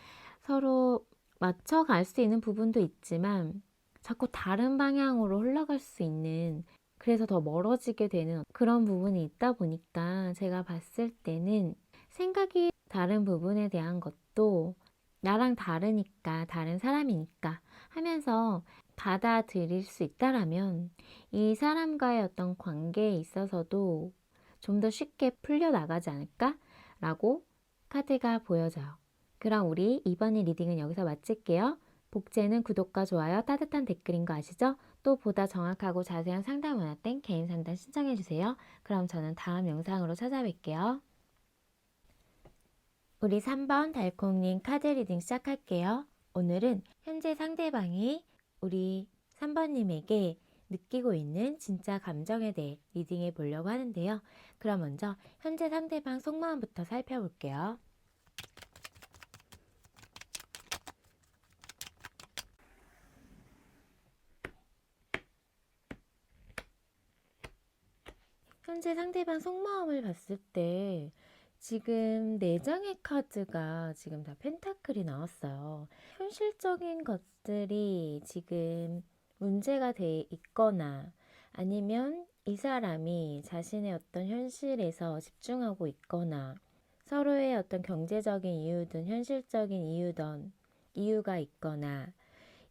Speaker 1: 서로 맞춰갈 수 있는 부분도 있지만 자꾸 다른 방향으로 흘러갈 수 있는, 그래서 더 멀어지게 되는 그런 부분이 있다 보니까 제가 봤을 때는 생각이 다른 부분에 대한 것도 나랑 다르니까, 다른 사람이니까 하면서 받아들일 수 있다라면 이 사람과의 어떤 관계에 있어서도 좀 더 쉽게 풀려나가지 않을까? 라고 카드가 보여져요. 그럼 우리 이번의 리딩은 여기서 마칠게요. 복제는 구독과 좋아요, 따뜻한 댓글인 거 아시죠? 또 보다 정확하고 자세한 상담 원할 땐 개인 상담 신청해주세요. 그럼 저는 다음 영상으로 찾아뵐게요. 우리 3번 달콩님 카드 리딩 시작할게요. 오늘은 현재 상대방이 우리 3번님에게 느끼고 있는 진짜 감정에 대해 리딩해 보려고 하는데요. 그럼 먼저 현재 상대방 속마음부터 살펴볼게요. 현재 상대방 속마음을 봤을 때 지금 4장의 카드가 지금 다 펜타클이 나왔어요. 현실적인 것들이 지금 문제가 돼 있거나 아니면 이 사람이 자신의 어떤 현실에서 집중하고 있거나 서로의 어떤 경제적인 이유든 현실적인 이유든 이유가 있거나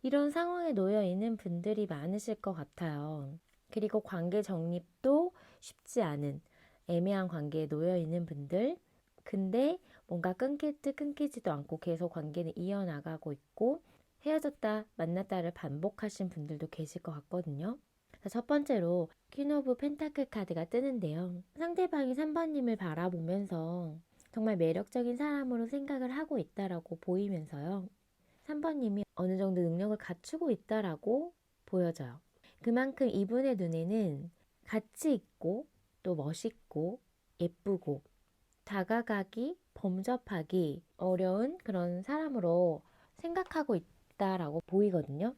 Speaker 1: 이런 상황에 놓여 있는 분들이 많으실 것 같아요. 그리고 관계 정립도 쉽지 않은 애매한 관계에 놓여 있는 분들, 근데 뭔가 끊길 듯 끊기지도 않고 계속 관계는 이어나가고 있고 헤어졌다 만났다를 반복하신 분들도 계실 것 같거든요. 첫 번째로 퀸 오브 펜타클 카드가 뜨는데요. 상대방이 3번님을 바라보면서 정말 매력적인 사람으로 생각을 하고 있다라고 보이면서요. 3번님이 어느 정도 능력을 갖추고 있다라고 보여져요. 그만큼 이분의 눈에는 가치 있고 또 멋있고 예쁘고 다가가기, 범접하기 어려운 그런 사람으로 생각하고 있다라고 보이거든요.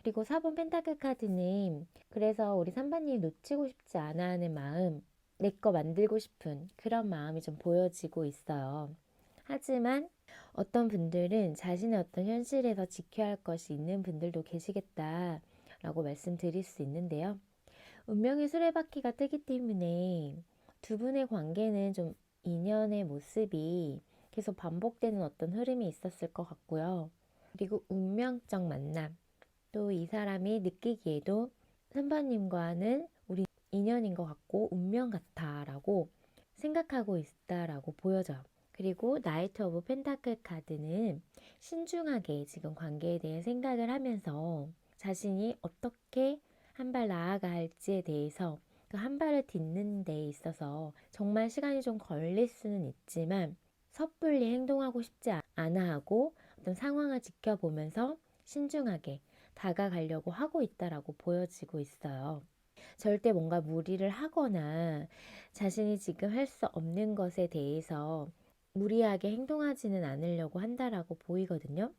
Speaker 1: 그리고 4번 펜타클 카드는 그래서 우리 3번님이 놓치고 싶지 않아 하는 마음, 내 거 만들고 싶은 그런 마음이 좀 보여지고 있어요. 하지만 어떤 분들은 자신의 어떤 현실에서 지켜야 할 것이 있는 분들도 계시겠다라고 말씀드릴 수 있는데요. 운명의 수레바퀴가 뜨기 때문에 두 분의 관계는 좀 인연의 모습이 계속 반복되는 어떤 흐름이 있었을 것 같고요. 그리고 운명적 만남, 또 이 사람이 느끼기에도 3번님과는 우리 인연인 것 같고 운명 같아라고 생각하고 있다라고 보여져요. 그리고 나이트 오브 펜타클 카드는 신중하게 지금 관계에 대해 생각을 하면서 자신이 어떻게 한 발 나아가 할지에 대해서 그 한 발을 딛는 데 있어서 정말 시간이 좀 걸릴 수는 있지만 섣불리 행동하고 싶지 않아 하고 어떤 상황을 지켜보면서 신중하게 다가가려고 하고 있다라고 보여지고 있어요. 절대 뭔가 무리를 하거나 자신이 지금 할 수 없는 것에 대해서 무리하게 행동하지는 않으려고 한다라고 보이거든요.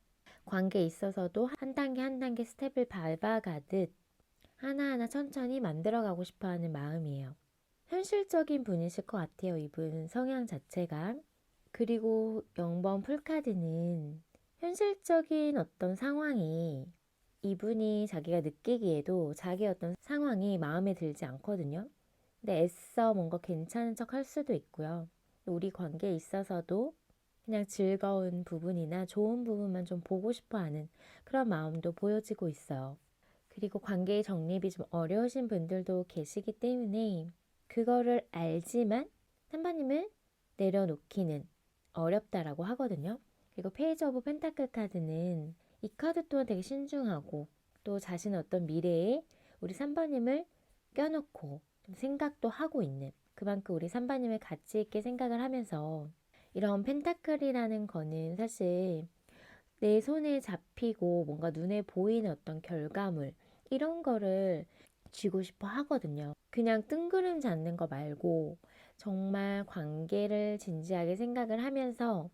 Speaker 1: 관계에 있어서도 한 단계 한 단계 스텝을 밟아가듯 하나하나 천천히 만들어가고 싶어하는 마음이에요. 현실적인 분이실 것 같아요. 이분 성향 자체가. 그리고 0번 풀카드는 현실적인 어떤 상황이 이분이 자기가 느끼기에도 자기 어떤 상황이 마음에 들지 않거든요. 근데 애써 뭔가 괜찮은 척 할 수도 있고요. 우리 관계에 있어서도 그냥 즐거운 부분이나 좋은 부분만 좀 보고 싶어 하는 그런 마음도 보여지고 있어요. 그리고 관계의 정립이 좀 어려우신 분들도 계시기 때문에 그거를 알지만 3번님은 내려놓기는 어렵다라고 하거든요. 그리고 페이지 오브 펜타클 카드는 이 카드 또한 되게 신중하고 또 자신의 어떤 미래에 우리 3번님을 껴놓고 좀 생각도 하고 있는 그만큼 우리 3번님을 가치 있게 생각을 하면서 이런 펜타클이라는 거는 사실 내 손에 잡히고 뭔가 눈에 보이는 어떤 결과물 이런 거를 쥐고 싶어 하거든요. 그냥 뜬구름 잡는 거 말고 정말 관계를 진지하게 생각을 하면서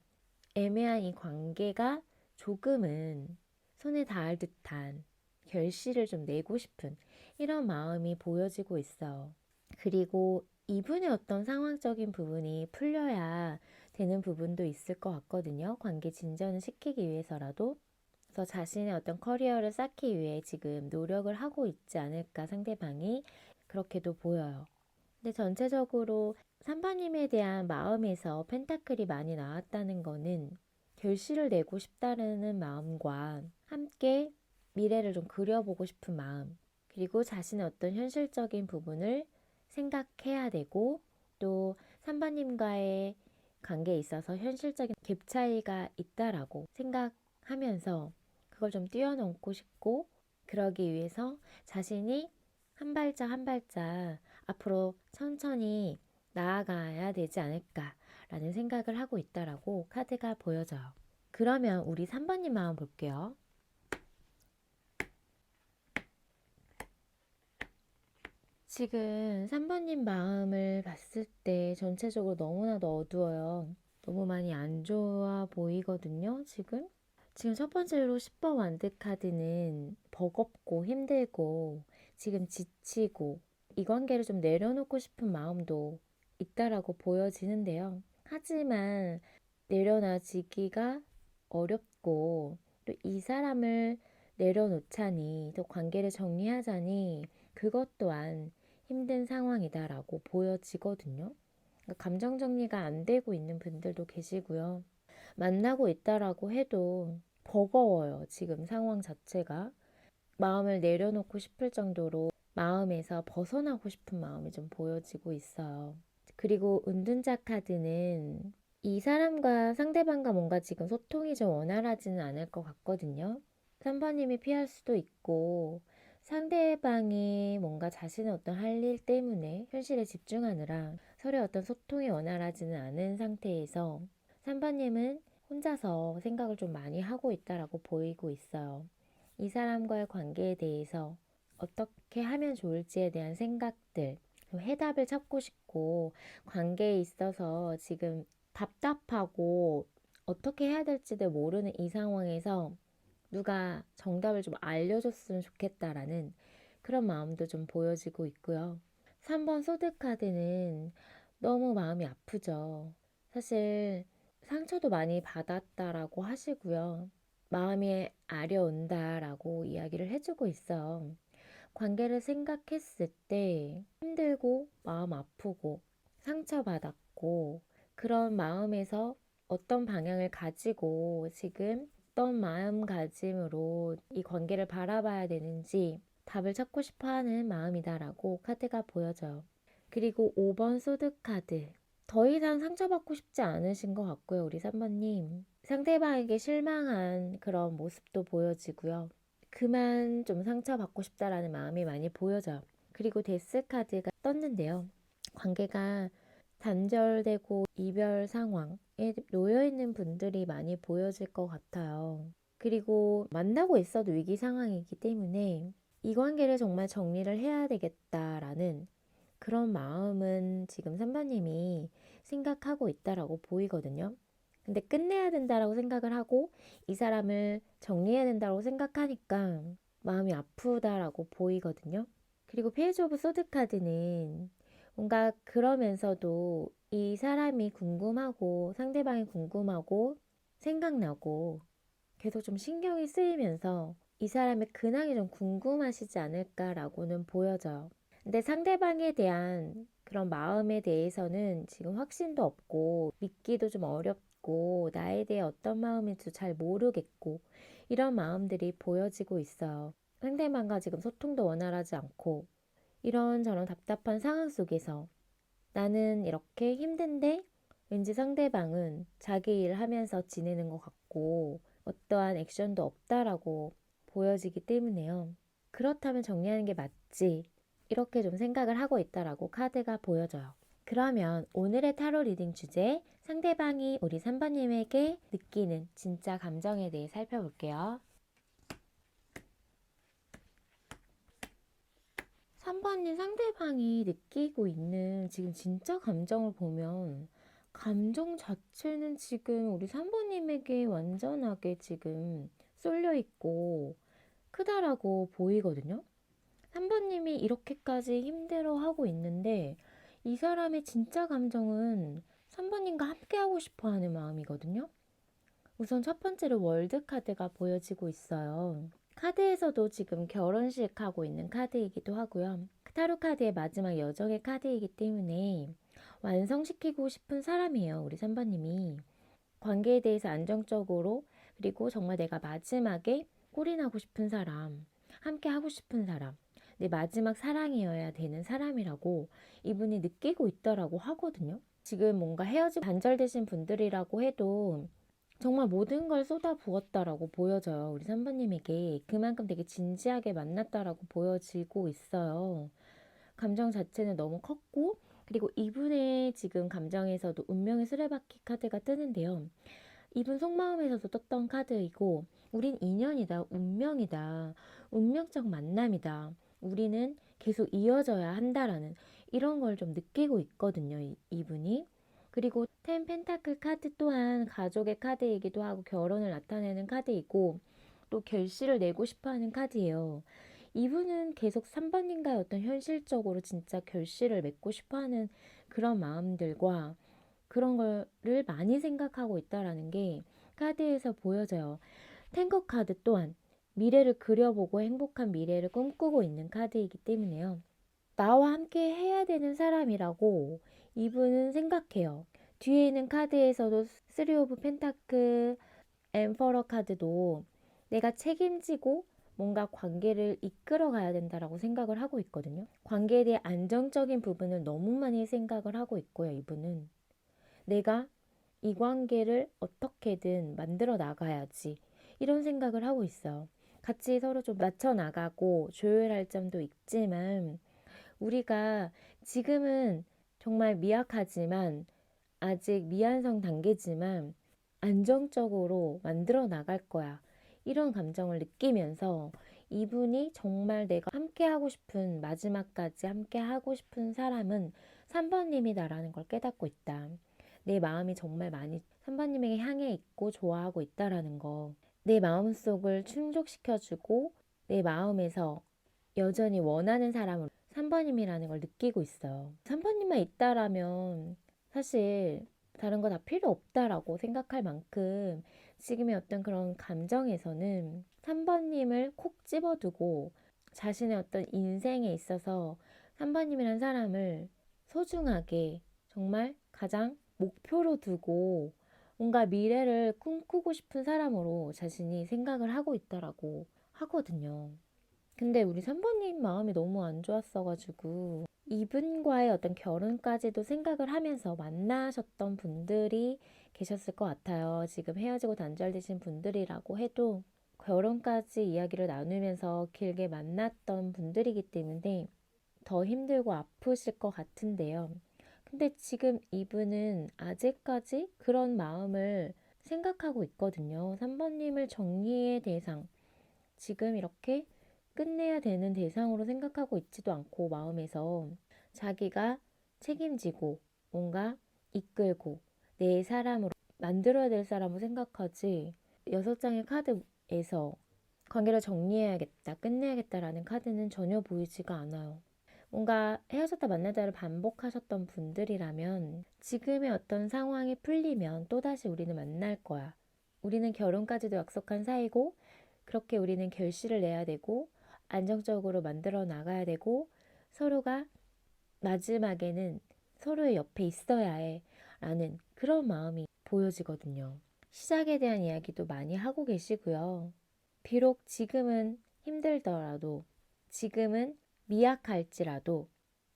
Speaker 1: 애매한 이 관계가 조금은 손에 닿을 듯한 결실을 좀 내고 싶은 이런 마음이 보여지고 있어요. 그리고 이분의 어떤 상황적인 부분이 풀려야 되는 부분도 있을 것 같거든요. 관계 진전을 시키기 위해서라도. 그래서 자신의 어떤 커리어를 쌓기 위해 지금 노력을 하고 있지 않을까 상대방이 그렇게도 보여요. 근데 전체적으로 3번님에 대한 마음에서 펜타클이 많이 나왔다는 거는 결실을 내고 싶다는 마음과 함께 미래를 좀 그려보고 싶은 마음, 그리고 자신의 어떤 현실적인 부분을 생각해야 되고 또 3번님과의 관계에 있어서 현실적인 갭 차이가 있다라고 생각하면서 그걸 좀 뛰어넘고 싶고, 그러기 위해서 자신이 한 발짝 한 발짝 앞으로 천천히 나아가야 되지 않을까라는 생각을 하고 있다라고 카드가 보여져요. 그러면 우리 3번님 마음 볼게요. 지금 3번님 마음을 봤을 때 전체적으로 너무나도 어두워요. 너무 많이 안 좋아 보이거든요, 지금. 지금 첫 번째로 10번 완드 카드는 버겁고 힘들고 지금 지치고 이 관계를 좀 내려놓고 싶은 마음도 있다라고 보여지는데요. 하지만 내려놔지기가 어렵고 또 이 사람을 내려놓자니 또 관계를 정리하자니 그것 또한 힘든 상황이다라고 보여지거든요. 그러니까 감정 정리가 안 되고 있는 분들도 계시고요. 만나고 있다라고 해도 버거워요. 지금 상황 자체가. 마음을 내려놓고 싶을 정도로 마음에서 벗어나고 싶은 마음이 좀 보여지고 있어요. 그리고 은둔자 카드는 이 사람과 상대방과 뭔가 지금 소통이 좀 원활하지는 않을 것 같거든요. 3번님이 피할 수도 있고 상대방이 뭔가 자신의 어떤 할 일 때문에 현실에 집중하느라 서로의 어떤 소통이 원활하지는 않은 상태에서 3번님은 혼자서 생각을 좀 많이 하고 있다라고 보이고 있어요. 이 사람과의 관계에 대해서 어떻게 하면 좋을지에 대한 생각들, 해답을 찾고 싶고 관계에 있어서 지금 답답하고 어떻게 해야 될지도 모르는 이 상황에서 누가 정답을 좀 알려줬으면 좋겠다라는 그런 마음도 좀 보여지고 있고요. 3번 소드카드는 너무 마음이 아프죠. 사실 상처도 많이 받았다라고 하시고요. 마음이 아려온다라고 이야기를 해주고 있어요. 관계를 생각했을 때 힘들고 마음 아프고 상처받았고 그런 마음에서 어떤 방향을 가지고 지금 어떤 마음가짐으로 이 관계를 바라봐야 되는지 답을 찾고 싶어 하는 마음이다라고 카드가 보여져요. 그리고 5번 소드 카드. 더 이상 상처받고 싶지 않으신 것 같고요, 우리 3번님. 상대방에게 실망한 그런 모습도 보여지고요. 그만 좀 상처받고 싶다라는 마음이 많이 보여져요. 그리고 데스 카드가 떴는데요. 관계가 단절되고 이별 상황에 놓여 있는 분들이 많이 보여질 것 같아요. 그리고 만나고 있어도 위기 상황이기 때문에 이 관계를 정말 정리를 해야 되겠다라는 그런 마음은 지금 3번님이 생각하고 있다라고 보이거든요. 근데 끝내야 된다라고 생각을 하고 이 사람을 정리해야 된다고 생각하니까 마음이 아프다라고 보이거든요. 그리고 페이지 오브 소드 카드는 뭔가 그러면서도 이 사람이 궁금하고 상대방이 궁금하고 생각나고 계속 좀 신경이 쓰이면서 이 사람의 근황이 좀 궁금하시지 않을까라고는 보여져요. 근데 상대방에 대한 그런 마음에 대해서는 지금 확신도 없고 믿기도 좀 어렵고 나에 대해 어떤 마음인지 잘 모르겠고 이런 마음들이 보여지고 있어요. 상대방과 지금 소통도 원활하지 않고 이런저런 답답한 상황 속에서 나는 이렇게 힘든데 왠지 상대방은 자기 일 하면서 지내는 것 같고 어떠한 액션도 없다라고 보여지기 때문에요. 그렇다면 정리하는 게 맞지. 이렇게 좀 생각을 하고 있다라고 카드가 보여져요. 그러면 오늘의 타로 리딩 주제 상대방이 우리 3번님에게 느끼는 진짜 감정에 대해 살펴볼게요. 3번님 상대방이 느끼고 있는 지금 진짜 감정을 보면 감정 자체는 지금 우리 3번님에게 완전하게 지금 쏠려 있고 크다라고 보이거든요. 3번님이 이렇게까지 힘들어하고 있는데 이 사람의 진짜 감정은 3번님과 함께하고 싶어 하는 마음이거든요. 우선 첫 번째로 월드 카드가 보여지고 있어요. 카드에서도 지금 결혼식 하고 있는 카드이기도 하고요. 타로 카드의 마지막 여정의 카드이기 때문에 완성시키고 싶은 사람이에요. 우리 3번님이. 관계에 대해서 안정적으로 그리고 정말 내가 마지막에 꼴이 나고 싶은 사람, 함께 하고 싶은 사람, 내 마지막 사랑이어야 되는 사람이라고 이분이 느끼고 있더라고 하거든요. 지금 뭔가 헤어지고 단절되신 분들이라고 해도 정말 모든 걸 쏟아부었다라고 보여져요. 우리 3번님에게. 그만큼 되게 진지하게 만났다라고 보여지고 있어요. 감정 자체는 너무 컸고, 그리고 이분의 지금 감정에서도 운명의 수레바퀴 카드가 뜨는데요. 이분 속마음에서도 떴던 카드이고, 우린 인연이다, 운명이다, 운명적 만남이다, 우리는 계속 이어져야 한다라는 이런 걸 좀 느끼고 있거든요, 이분이. 그리고 텐 펜타클 카드 또한 가족의 카드이기도 하고 결혼을 나타내는 카드이고 또 결실을 내고 싶어하는 카드예요. 이분은 계속 3번님과의 어떤 현실적으로 진짜 결실을 맺고 싶어하는 그런 마음들과 그런 거를 많이 생각하고 있다라는 게 카드에서 보여져요. 탱커 카드 또한 미래를 그려보고 행복한 미래를 꿈꾸고 있는 카드이기 때문에요. 나와 함께 해야 되는 사람이라고 이분은 생각해요. 뒤에 있는 카드에서도 3 오브 펜타클, 엠퍼러 카드도 내가 책임지고 뭔가 관계를 이끌어 가야 된다라고 생각을 하고 있거든요. 관계에 대해 안정적인 부분을 너무 많이 생각을 하고 있고요. 이분은 내가 이 관계를 어떻게든 만들어 나가야지 이런 생각을 하고 있어요. 같이 서로 좀 맞춰 나가고 조율할 점도 있지만 우리가 지금은 정말 미약하지만 아직 미완성 단계지만 안정적으로 만들어 나갈 거야. 이런 감정을 느끼면서 이분이 정말 내가 함께 하고 싶은 마지막까지 함께 하고 싶은 사람은 3번님이다라는 걸 깨닫고 있다. 내 마음이 정말 많이 3번님에게 향해 있고 좋아하고 있다라는 거. 내 마음속을 충족시켜주고 내 마음에서 여전히 원하는 사람을 3번님이라는 걸 느끼고 있어요. 3번님만 있다라면 사실 다른 거 다 필요 없다라고 생각할 만큼 지금의 어떤 그런 감정에서는 3번님을 콕 집어두고 자신의 어떤 인생에 있어서 3번님이라는 사람을 소중하게 정말 가장 목표로 두고 뭔가 미래를 꿈꾸고 싶은 사람으로 자신이 생각을 하고 있다라고 하거든요. 근데 우리 3번님 마음이 너무 안 좋았어가지고 이분과의 어떤 결혼까지도 생각을 하면서 만나셨던 분들이 계셨을 것 같아요. 지금 헤어지고 단절되신 분들이라고 해도 결혼까지 이야기를 나누면서 길게 만났던 분들이기 때문에 더 힘들고 아프실 것 같은데요. 근데 지금 이분은 아직까지 그런 마음을 생각하고 있거든요. 3번님을 정리의 대상, 지금 이렇게 끝내야 되는 대상으로 생각하고 있지도 않고 마음에서 자기가 책임지고 뭔가 이끌고 내 사람으로 만들어야 될 사람으로 생각하지 6장의 카드에서 관계를 정리해야겠다, 끝내야겠다라는 카드는 전혀 보이지가 않아요. 뭔가 헤어졌다 만나다를 반복하셨던 분들이라면 지금의 어떤 상황이 풀리면 또다시 우리는 만날 거야. 우리는 결혼까지도 약속한 사이고 그렇게 우리는 결실을 내야 되고 안정적으로 만들어 나가야 되고 서로가 마지막에는 서로의 옆에 있어야 해 라는 그런 마음이 보여지거든요. 시작에 대한 이야기도 많이 하고 계시고요. 비록 지금은 힘들더라도 지금은 미약할지라도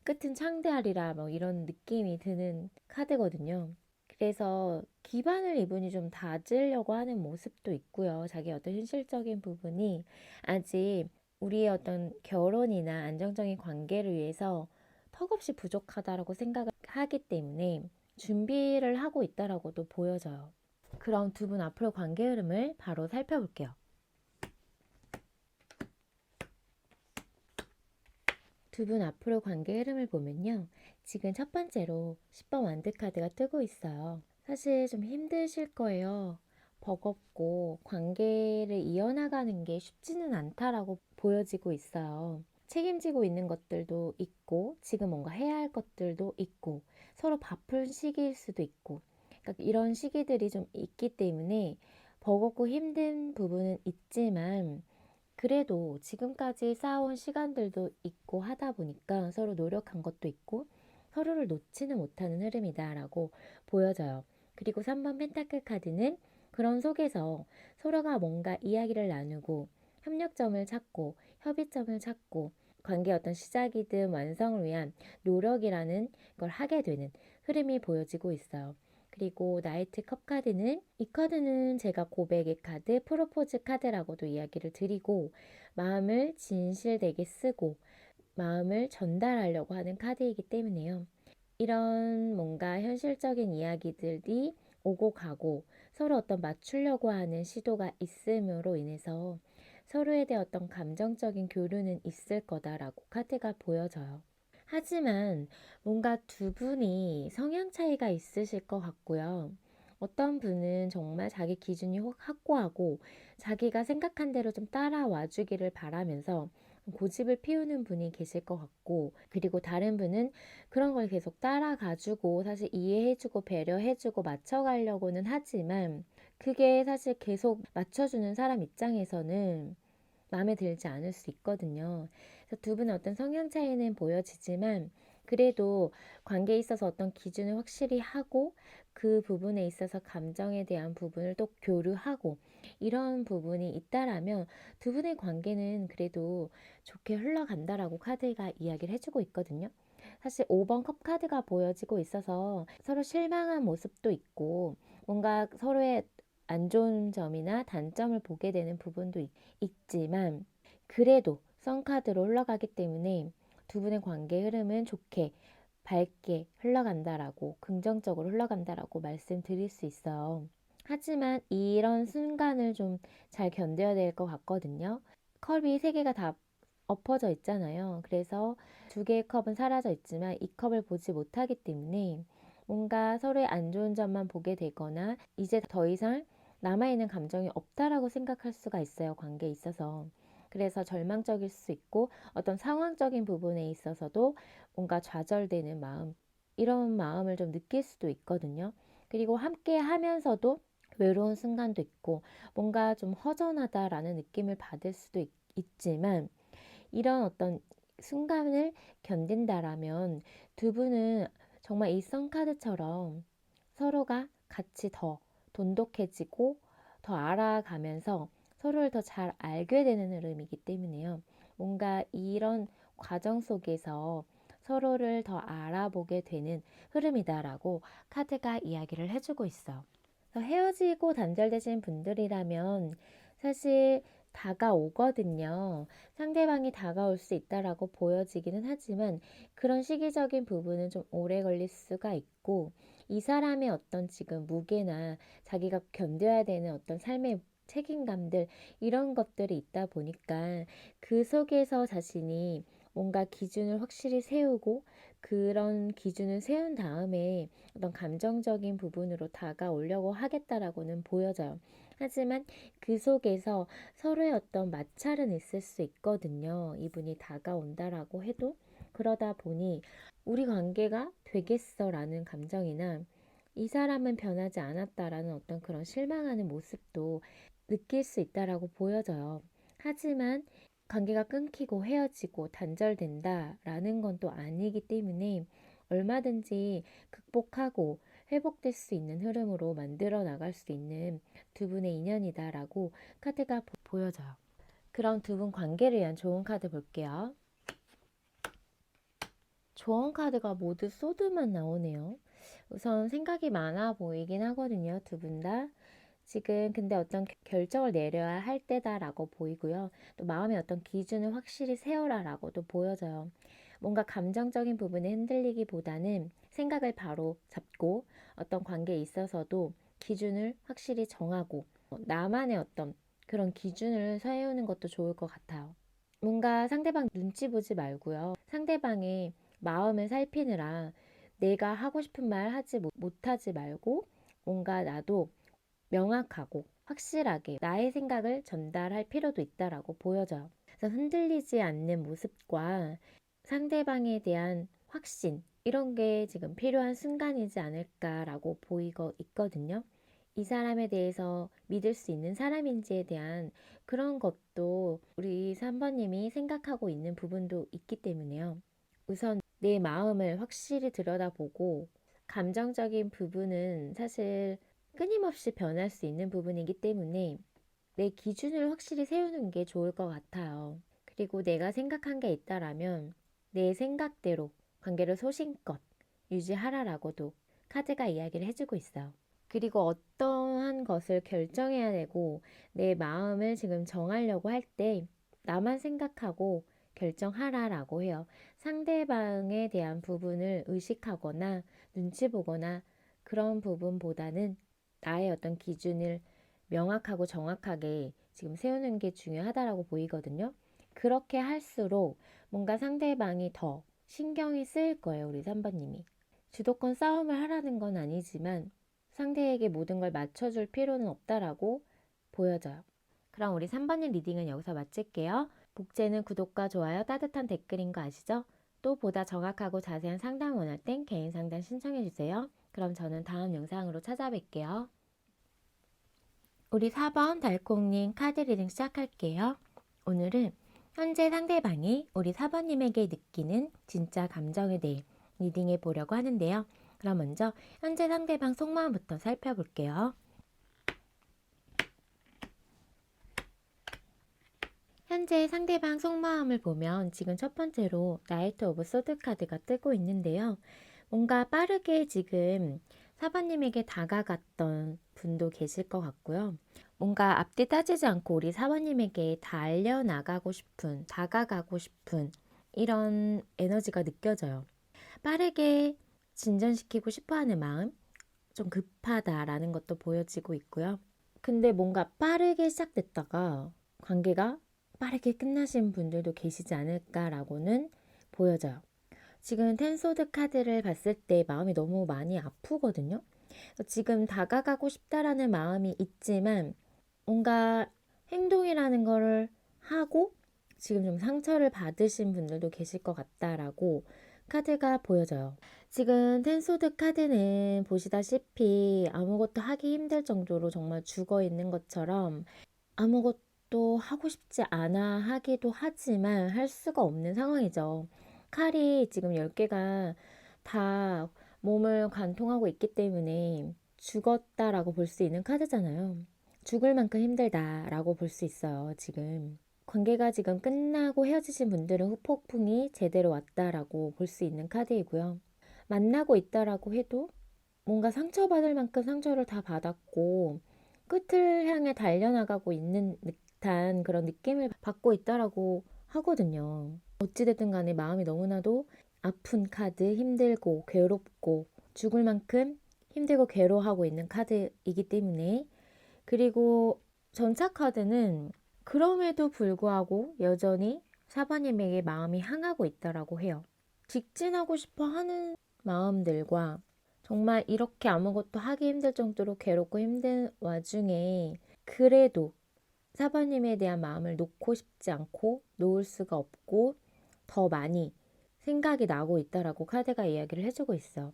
Speaker 1: 끝은 창대하리라 뭐 이런 느낌이 드는 카드거든요. 그래서 기반을 이분이 좀 다지려고 하는 모습도 있고요. 자기 어떤 현실적인 부분이 아직 우리의 어떤 결혼이나 안정적인 관계를 위해서 턱없이 부족하다라고 생각을 하기 때문에 준비를 하고 있다라고도 보여져요. 그럼 두 분 앞으로 관계 흐름을 바로 살펴볼게요. 두 분 앞으로 관계 흐름을 보면요. 지금 첫 번째로 10번 완드 카드가 뜨고 있어요. 사실 좀 힘드실 거예요. 버겁고 관계를 이어나가는 게 쉽지는 않다라고 보여지고 있어요. 책임지고 있는 것들도 있고 지금 뭔가 해야 할 것들도 있고 서로 바쁜 시기일 수도 있고 그러니까 이런 시기들이 좀 있기 때문에 버겁고 힘든 부분은 있지만 그래도 지금까지 쌓아온 시간들도 있고 하다 보니까 서로 노력한 것도 있고 서로를 놓지는 못하는 흐름이다라고 보여져요. 그리고 3번 펜타클 카드는 그런 속에서 서로가 뭔가 이야기를 나누고 협력점을 찾고 협의점을 찾고 관계의 어떤 시작이든 완성을 위한 노력이라는 걸 하게 되는 흐름이 보여지고 있어요. 그리고 나이트 컵 카드는, 이 카드는 제가 고백의 카드, 프로포즈 카드라고도 이야기를 드리고, 마음을 진실되게 쓰고 마음을 전달하려고 하는 카드이기 때문에요. 이런 뭔가 현실적인 이야기들이 오고 가고 서로 어떤 맞추려고 하는 시도가 있음으로 인해서 서로에 대한 어떤 감정적인 교류는 있을 거다라고 카드가 보여져요. 하지만 뭔가 두 분이 성향 차이가 있으실 것 같고요. 어떤 분은 정말 자기 기준이 확고하고 자기가 생각한 대로 좀 따라와 주기를 바라면서 고집을 피우는 분이 계실 것 같고, 그리고 다른 분은 그런 걸 계속 따라가주고 사실 이해해주고 배려해주고 맞춰가려고는 하지만 그게 사실 계속 맞춰주는 사람 입장에서는 마음에 들지 않을 수 있거든요. 그래서 두 분의 어떤 성향 차이는 보여지지만 그래도 관계에 있어서 어떤 기준을 확실히 하고 그 부분에 있어서 감정에 대한 부분을 또 교류하고 이런 부분이 있다라면 두 분의 관계는 그래도 좋게 흘러간다라고 카드가 이야기를 해주고 있거든요. 사실 5번 컵 카드가 보여지고 있어서 서로 실망한 모습도 있고 뭔가 서로의 안 좋은 점이나 단점을 보게 되는 부분도 있지만 그래도 선카드로 흘러가기 때문에 두 분의 관계 흐름은 좋게 밝게 흘러간다라고, 긍정적으로 흘러간다라고 말씀드릴 수 있어요. 하지만 이런 순간을 좀 잘 견뎌야 될 것 같거든요. 컵이 세 개가 다 엎어져 있잖아요. 그래서 두 개의 컵은 사라져 있지만 이 컵을 보지 못하기 때문에 뭔가 서로의 안 좋은 점만 보게 되거나 이제 더 이상 남아있는 감정이 없다라고 생각할 수가 있어요. 관계에 있어서. 그래서 절망적일 수 있고 어떤 상황적인 부분에 있어서도 뭔가 좌절되는 마음, 이런 마음을 좀 느낄 수도 있거든요. 그리고 함께 하면서도 외로운 순간도 있고 뭔가 좀 허전하다라는 느낌을 받을 수도 있지만 이런 어떤 순간을 견딘다라면 두 분은 정말 이 썬카드처럼 서로가 같이 더 돈독해지고 더 알아가면서 서로를 더 잘 알게 되는 흐름이기 때문에요. 뭔가 이런 과정 속에서 서로를 더 알아보게 되는 흐름이다라고 카드가 이야기를 해주고 있어. 헤어지고 단절되신 분들이라면 사실 다가오거든요. 상대방이 다가올 수 있다라고 보여지기는 하지만 그런 시기적인 부분은 좀 오래 걸릴 수가 있고 이 사람의 어떤 지금 무게나 자기가 견뎌야 되는 어떤 삶의 책임감들 이런 것들이 있다 보니까 그 속에서 자신이 뭔가 기준을 확실히 세우고 그런 기준을 세운 다음에 어떤 감정적인 부분으로 다가오려고 하겠다라고는 보여져요. 하지만 그 속에서 서로의 어떤 마찰은 있을 수 있거든요. 이분이 다가온다라고 해도 그러다 보니 우리 관계가 되겠어라는 감정이나 이 사람은 변하지 않았다라는 어떤 그런 실망하는 모습도 느낄 수 있다라고 보여져요. 하지만 관계가 끊기고 헤어지고 단절된다라는 건 또 아니기 때문에 얼마든지 극복하고 회복될 수 있는 흐름으로 만들어 나갈 수 있는 두 분의 인연이다라고 카드가 보여져요. 그럼 두 분 관계를 위한 좋은 카드 볼게요. 좋은 카드가 모두 소드만 나오네요. 우선 생각이 많아 보이긴 하거든요. 두 분 다. 지금 근데 어떤 결정을 내려야 할 때다라고 보이고요. 또 마음의 어떤 기준을 확실히 세워라라고도 보여져요. 뭔가 감정적인 부분에 흔들리기보다는 생각을 바로 잡고 어떤 관계에 있어서도 기준을 확실히 정하고 나만의 어떤 그런 기준을 세우는 것도 좋을 것 같아요. 뭔가 상대방 눈치 보지 말고요. 상대방의 마음을 살피느라 내가 하고 싶은 말 하지 못하지 말고 뭔가 나도 명확하고 확실하게 나의 생각을 전달할 필요도 있다라고 보여져요. 그래서 흔들리지 않는 모습과 상대방에 대한 확신 이런 게 지금 필요한 순간이지 않을까라고 보이고 있거든요. 이 사람에 대해서 믿을 수 있는 사람인지에 대한 그런 것도 우리 3번님이 생각하고 있는 부분도 있기 때문에요. 우선 내 마음을 확실히 들여다보고 감정적인 부분은 사실 끊임없이 변할 수 있는 부분이기 때문에 내 기준을 확실히 세우는 게 좋을 것 같아요. 그리고 내가 생각한 게 있다라면 내 생각대로 관계를 소신껏 유지하라라고도 카드가 이야기를 해주고 있어요. 그리고 어떠한 것을 결정해야 되고 내 마음을 지금 정하려고 할 때 나만 생각하고 결정하라라고 해요. 상대방에 대한 부분을 의식하거나 눈치 보거나 그런 부분보다는 나의 어떤 기준을 명확하고 정확하게 지금 세우는 게 중요하다라고 보이거든요. 그렇게 할수록 뭔가 상대방이 더 신경이 쓰일 거예요, 우리 3번님이. 주도권 싸움을 하라는 건 아니지만 상대에게 모든 걸 맞춰줄 필요는 없다라고 보여져요. 그럼 우리 3번님 리딩은 여기서 마칠게요. 복제는 구독과 좋아요, 따뜻한 댓글인 거 아시죠? 또 보다 정확하고 자세한 상담 원할 땐 개인 상담 신청해주세요. 그럼 저는 다음 영상으로 찾아뵐게요. 우리 4번 달콩님 카드 리딩 시작할게요. 오늘은 현재 상대방이 우리 4번님에게 느끼는 진짜 감정에 대해 리딩해 보려고 하는데요. 그럼 먼저 현재 상대방 속마음부터 살펴볼게요. 현재 상대방 속마음을 보면 지금 첫 번째로 나이트 오브 소드 카드가 뜨고 있는데요. 뭔가 빠르게 지금 4번님에게 다가갔던 분도 계실 것 같고요. 뭔가 앞뒤 따지지 않고 우리 4번님에게 달려나가고 싶은, 다가가고 싶은 이런 에너지가 느껴져요. 빠르게 진전시키고 싶어하는 마음, 좀 급하다라는 것도 보여지고 있고요. 근데 뭔가 빠르게 시작됐다가 관계가 빠르게 끝나신 분들도 계시지 않을까라고는 보여져요. 지금 텐소드 카드를 봤을 때 마음이 너무 많이 아프거든요. 지금 다가가고 싶다라는 마음이 있지만 뭔가 행동이라는 거를 하고 지금 좀 상처를 받으신 분들도 계실 것 같다라고 카드가 보여져요. 지금 텐소드 카드는 보시다시피 아무것도 하기 힘들 정도로 정말 죽어 있는 것처럼 아무것도 하고 싶지 않아 하기도 하지만 할 수가 없는 상황이죠. 칼이 지금 10개가 다 몸을 관통하고 있기 때문에 죽었다라고 볼 수 있는 카드잖아요. 죽을 만큼 힘들다라고 볼 수 있어요, 지금. 관계가 지금 끝나고 헤어지신 분들은 후폭풍이 제대로 왔다라고 볼 수 있는 카드이고요. 만나고 있다라고 해도 뭔가 상처받을 만큼 상처를 다 받았고 끝을 향해 달려나가고 있는 듯한 그런 느낌을 받고 있다라고 하거든요. 어찌됐든 간에 마음이 너무나도 아픈 카드, 힘들고 괴롭고 죽을 만큼 힘들고 괴로워하고 있는 카드이기 때문에 그리고 전차 카드는 그럼에도 불구하고 여전히 사바님에게 마음이 향하고 있다라고 해요. 직진하고 싶어 하는 마음들과 정말 이렇게 아무것도 하기 힘들 정도로 괴롭고 힘든 와중에 그래도 사바님에 대한 마음을 놓고 싶지 않고 놓을 수가 없고 더 많이 생각이 나고 있다라고 카드가 이야기를 해주고 있어.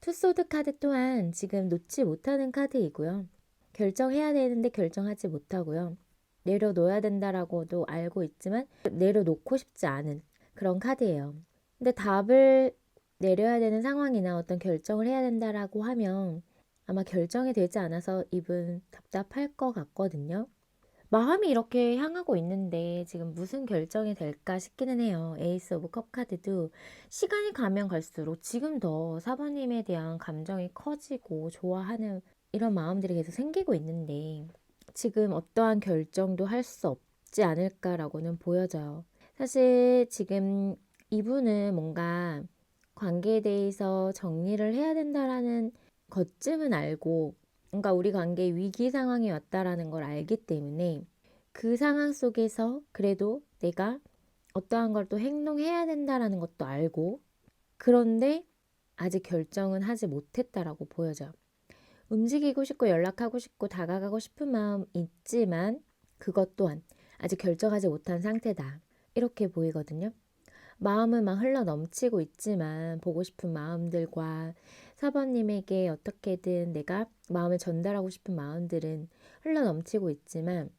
Speaker 1: 투소드 카드 또한 지금 놓지 못하는 카드이고요. 결정해야 되는데 결정하지 못하고요. 내려놓아야 된다라고도 알고 있지만 내려놓고 싶지 않은 그런 카드예요. 근데 답을 내려야 되는 상황이나 어떤 결정을 해야 된다라고 하면 아마 결정이 되지 않아서 이분 답답할 것 같거든요. 마음이 이렇게 향하고 있는데 지금 무슨 결정이 될까 싶기는 해요. 에이스 오브 컵 카드도 시간이 가면 갈수록 지금 더 사부님에 대한 감정이 커지고 좋아하는 이런 마음들이 계속 생기고 있는데 지금 어떠한 결정도 할 수 없지 않을까라고는 보여져요. 사실 지금 이분은 뭔가 관계에 대해서 정리를 해야 된다라는 것쯤은 알고 뭔가 우리 관계에 위기 상황이 왔다라는 걸 알기 때문에 그 상황 속에서 그래도 내가 어떠한 걸 또 행동해야 된다라는 것도 알고 그런데 아직 결정은 하지 못했다라고 보여져요. 움직이고 싶고 연락하고 싶고 다가가고 싶은 마음 있지만 그것 또한 아직 결정하지 못한 상태다. 이렇게 보이거든요. 마음은 막 흘러 넘치고 있지만 보고 싶은 마음들과 사번님에게 어떻게든 내가 마음을 전달하고 싶은 마음들은 흘러 넘치고 있지만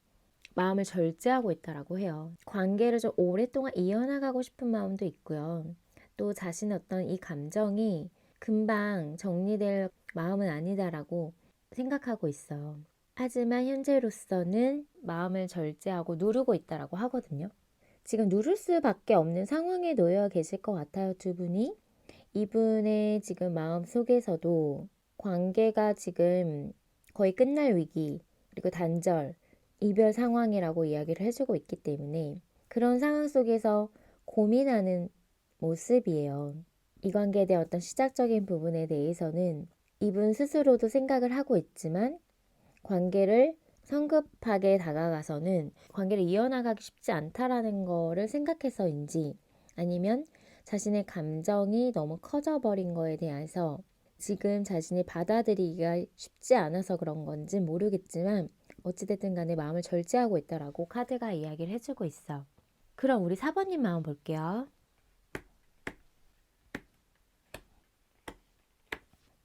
Speaker 1: 마음을 절제하고 있다라고 해요. 관계를 좀 오랫동안 이어나가고 싶은 마음도 있고요. 또 자신의 어떤 이 감정이 금방 정리될 마음은 아니다라고 생각하고 있어요. 하지만 현재로서는 마음을 절제하고 누르고 있다라고 하거든요. 지금 누를 수밖에 없는 상황에 놓여 계실 것 같아요, 두 분이. 이분의 지금 마음 속에서도 관계가 지금 거의 끝날 위기, 그리고 단절, 이별 상황이라고 이야기를 해주고 있기 때문에 그런 상황 속에서 고민하는 모습이에요. 이 관계에 대한 어떤 시작적인 부분에 대해서는 이분 스스로도 생각을 하고 있지만 관계를 성급하게 다가가서는 관계를 이어나가기 쉽지 않다라는 거를 생각해서인지 아니면 자신의 감정이 너무 커져버린 거에 대해서 지금 자신이 받아들이기가 쉽지 않아서 그런 건지 모르겠지만 어찌됐든 간에 마음을 절제하고 있다라고 카드가 이야기를 해주고 있어. 그럼 우리 4번님 마음 볼게요.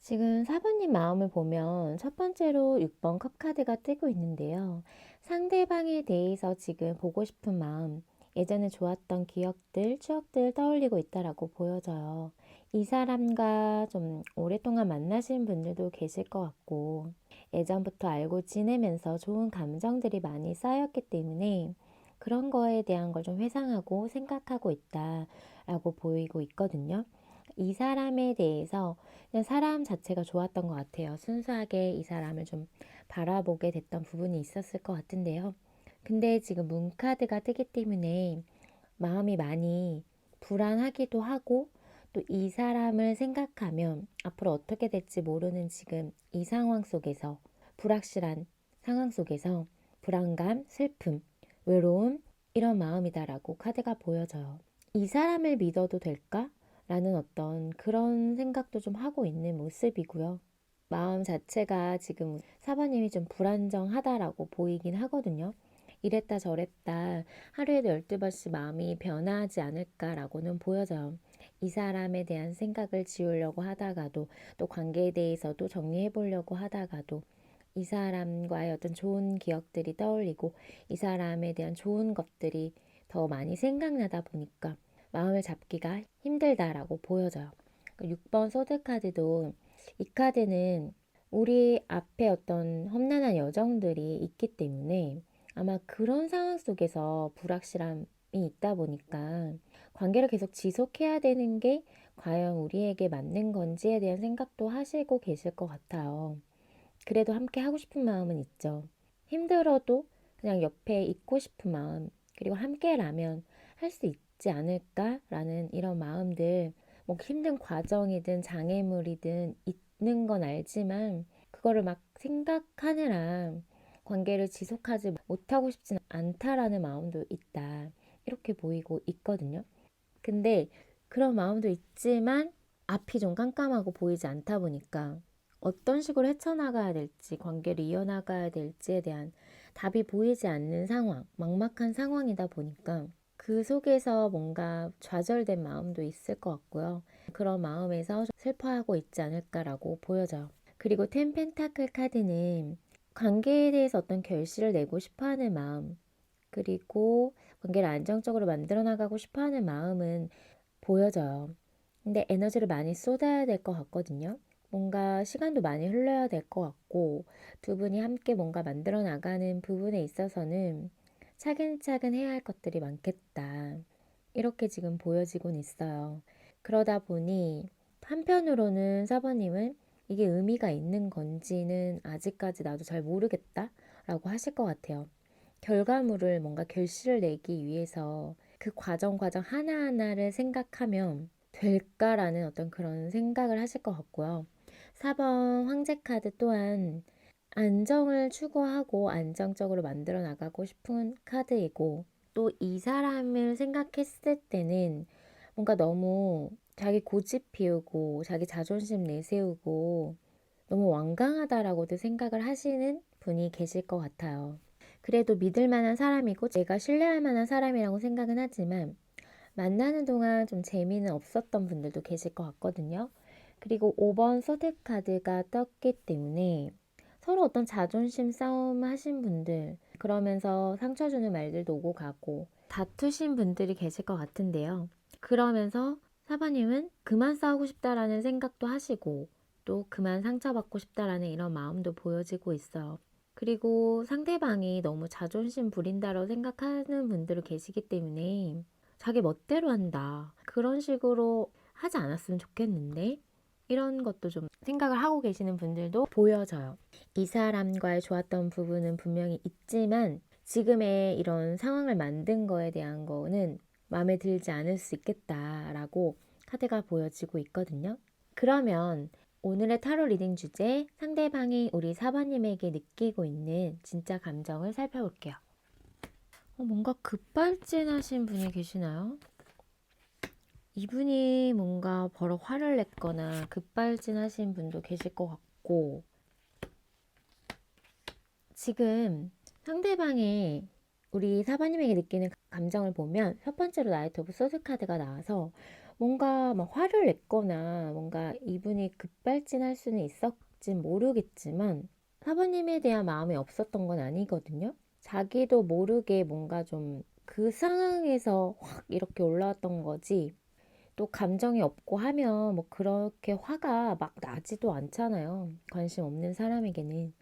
Speaker 1: 지금 4번님 마음을 보면 첫 번째로 6번 컵 카드가 뜨고 있는데요. 상대방에 대해서 지금 보고 싶은 마음, 예전에 좋았던 기억들, 추억들 떠올리고 있다라고 보여져요. 이 사람과 좀 오랫동안 만나신 분들도 계실 것 같고, 예전부터 알고 지내면서 좋은 감정들이 많이 쌓였기 때문에 그런 거에 대한 걸 좀 회상하고 생각하고 있다라고 보이고 있거든요. 이 사람에 대해서 그냥 사람 자체가 좋았던 것 같아요. 순수하게 이 사람을 좀 바라보게 됐던 부분이 있었을 것 같은데요. 근데 지금 문카드가 뜨기 때문에 마음이 많이 불안하기도 하고 또 이 사람을 생각하면 앞으로 어떻게 될지 모르는 지금 이 상황 속에서 불확실한 상황 속에서 불안감, 슬픔, 외로움 이런 마음이다라고 카드가 보여져요. 이 사람을 믿어도 될까? 라는 어떤 그런 생각도 좀 하고 있는 모습이고요. 마음 자체가 지금 사바님이 좀 불안정하다라고 보이긴 하거든요. 이랬다 저랬다 하루에도 12번씩 마음이 변하지 않을까라고는 보여져요. 이 사람에 대한 생각을 지우려고 하다가도 또 관계에 대해서도 정리해 보려고 하다가도 이 사람과의 어떤 좋은 기억들이 떠올리고 이 사람에 대한 좋은 것들이 더 많이 생각나다 보니까 마음을 잡기가 힘들다라고 보여져요. 6번 소드 카드도 이 카드는 우리 앞에 어떤 험난한 여정들이 있기 때문에 아마 그런 상황 속에서 불확실함이 있다 보니까 관계를 계속 지속해야 되는 게 과연 우리에게 맞는 건지에 대한 생각도 하시고 계실 것 같아요. 그래도 함께 하고 싶은 마음은 있죠. 힘들어도 그냥 옆에 있고 싶은 마음, 그리고 함께라면 할 수 있지 않을까라는 이런 마음들, 뭐 힘든 과정이든 장애물이든 있는 건 알지만 그거를 막 생각하느라 관계를 지속하지 못하고 싶진 않다라는 마음도 있다. 이렇게 보이고 있거든요. 근데 그런 마음도 있지만 앞이 좀 깜깜하고 보이지 않다 보니까 어떤 식으로 헤쳐나가야 될지, 관계를 이어나가야 될지에 대한 답이 보이지 않는 상황, 막막한 상황이다 보니까 그 속에서 뭔가 좌절된 마음도 있을 것 같고요. 그런 마음에서 슬퍼하고 있지 않을까라고 보여져요. 그리고 텐 펜타클 카드는 관계에 대해서 어떤 결실을 내고 싶어 하는 마음, 그리고 관계를 안정적으로 만들어 나가고 싶어 하는 마음은 보여져요. 근데 에너지를 많이 쏟아야 될 것 같거든요. 뭔가 시간도 많이 흘러야 될 것 같고 두 분이 함께 뭔가 만들어 나가는 부분에 있어서는 차근차근 해야 할 것들이 많겠다. 이렇게 지금 보여지곤 있어요. 그러다 보니 한편으로는 사버님은 이게 의미가 있는 건지는 아직까지 나도 잘 모르겠다 라고 하실 것 같아요. 결과물을 뭔가 결실을 내기 위해서 그 과정 하나하나를 생각하면 될까라는 어떤 그런 생각을 하실 것 같고요. 4번 황제 카드 또한 안정을 추구하고 안정적으로 만들어 나가고 싶은 카드이고 또 이 사람을 생각했을 때는 뭔가 너무 자기 고집 피우고 자기 자존심 내세우고 너무 완강하다라고도 생각을 하시는 분이 계실 것 같아요. 그래도 믿을 만한 사람이고 제가 신뢰할 만한 사람이라고 생각은 하지만 만나는 동안 좀 재미는 없었던 분들도 계실 것 같거든요. 그리고 5번 소드 카드가 떴기 때문에 서로 어떤 자존심 싸움 하신 분들 그러면서 상처 주는 말들도 오고 가고 다투신 분들이 계실 것 같은데요. 그러면서 사바님은 그만 싸우고 싶다라는 생각도 하시고 또 그만 상처받고 싶다라는 이런 마음도 보여지고 있어요. 그리고 상대방이 너무 자존심 부린다고 생각하는 분들도 계시기 때문에 자기 멋대로 한다. 그런 식으로 하지 않았으면 좋겠는데 이런 것도 좀 생각을 하고 계시는 분들도 보여져요. 이 사람과의 좋았던 부분은 분명히 있지만 지금의 이런 상황을 만든 거에 대한 거는 마음에 들지 않을 수 있겠다라고 카드가 보여지고 있거든요. 그러면 오늘의 타로 리딩 주제, 상대방이 우리 사바님에게 느끼고 있는 진짜 감정을 살펴볼게요. 뭔가 급발진하신 분이 계시나요? 이분이 뭔가 버럭 화를 냈거나 급발진하신 분도 계실 것 같고, 지금 상대방이 우리 사바님에게 느끼는 감정을 보면 첫 번째로 나이트 오브 소드 카드가 나와서 뭔가 막 화를 냈거나 뭔가 이분이 급발진할 수는 있었진 모르겠지만 사바님에 대한 마음이 없었던 건 아니거든요. 자기도 모르게 뭔가 좀 그 상황에서 확 이렇게 올라왔던 거지, 또 감정이 없고 하면 뭐 그렇게 화가 막 나지도 않잖아요. 관심 없는 사람에게는.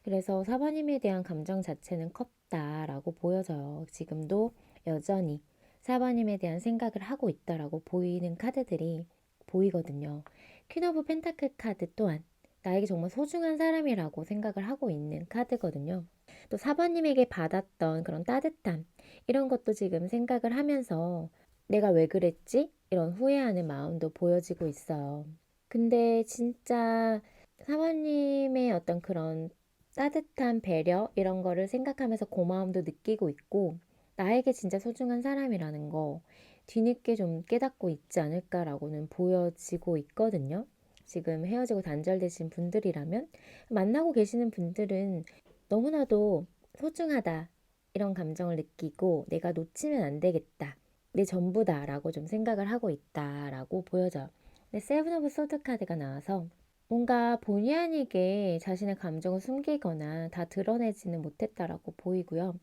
Speaker 1: 그래서 사바님에 대한 감정 자체는 컸다라고 보여져요. 지금도 여전히 사바님에 대한 생각을 하고 있다라고 보이는 카드들이 보이거든요. 퀸 오브 펜타클 카드 또한 나에게 정말 소중한 사람이라고 생각을 하고 있는 카드거든요. 또 사바님에게 받았던 그런 따뜻함, 이런 것도 지금 생각을 하면서 내가 왜 그랬지? 이런 후회하는 마음도 보여지고 있어요. 근데 진짜 사모님의 어떤 그런 따뜻한 배려 이런 거를 생각하면서 고마움도 느끼고 있고, 나에게 진짜 소중한 사람이라는 거 뒤늦게 좀 깨닫고 있지 않을까라고는 보여지고 있거든요. 지금 헤어지고 단절되신 분들이라면, 만나고 계시는 분들은 너무나도 소중하다 이런 감정을 느끼고 내가 놓치면 안 되겠다, 내 전부다라고 좀 생각을 하고 있다라고 보여져요. 근데 세븐 오브 소드 카드가 나와서 뭔가 본의 아니게 자신의 감정을 숨기거나 다 드러내지는 못했다라고 보이고요.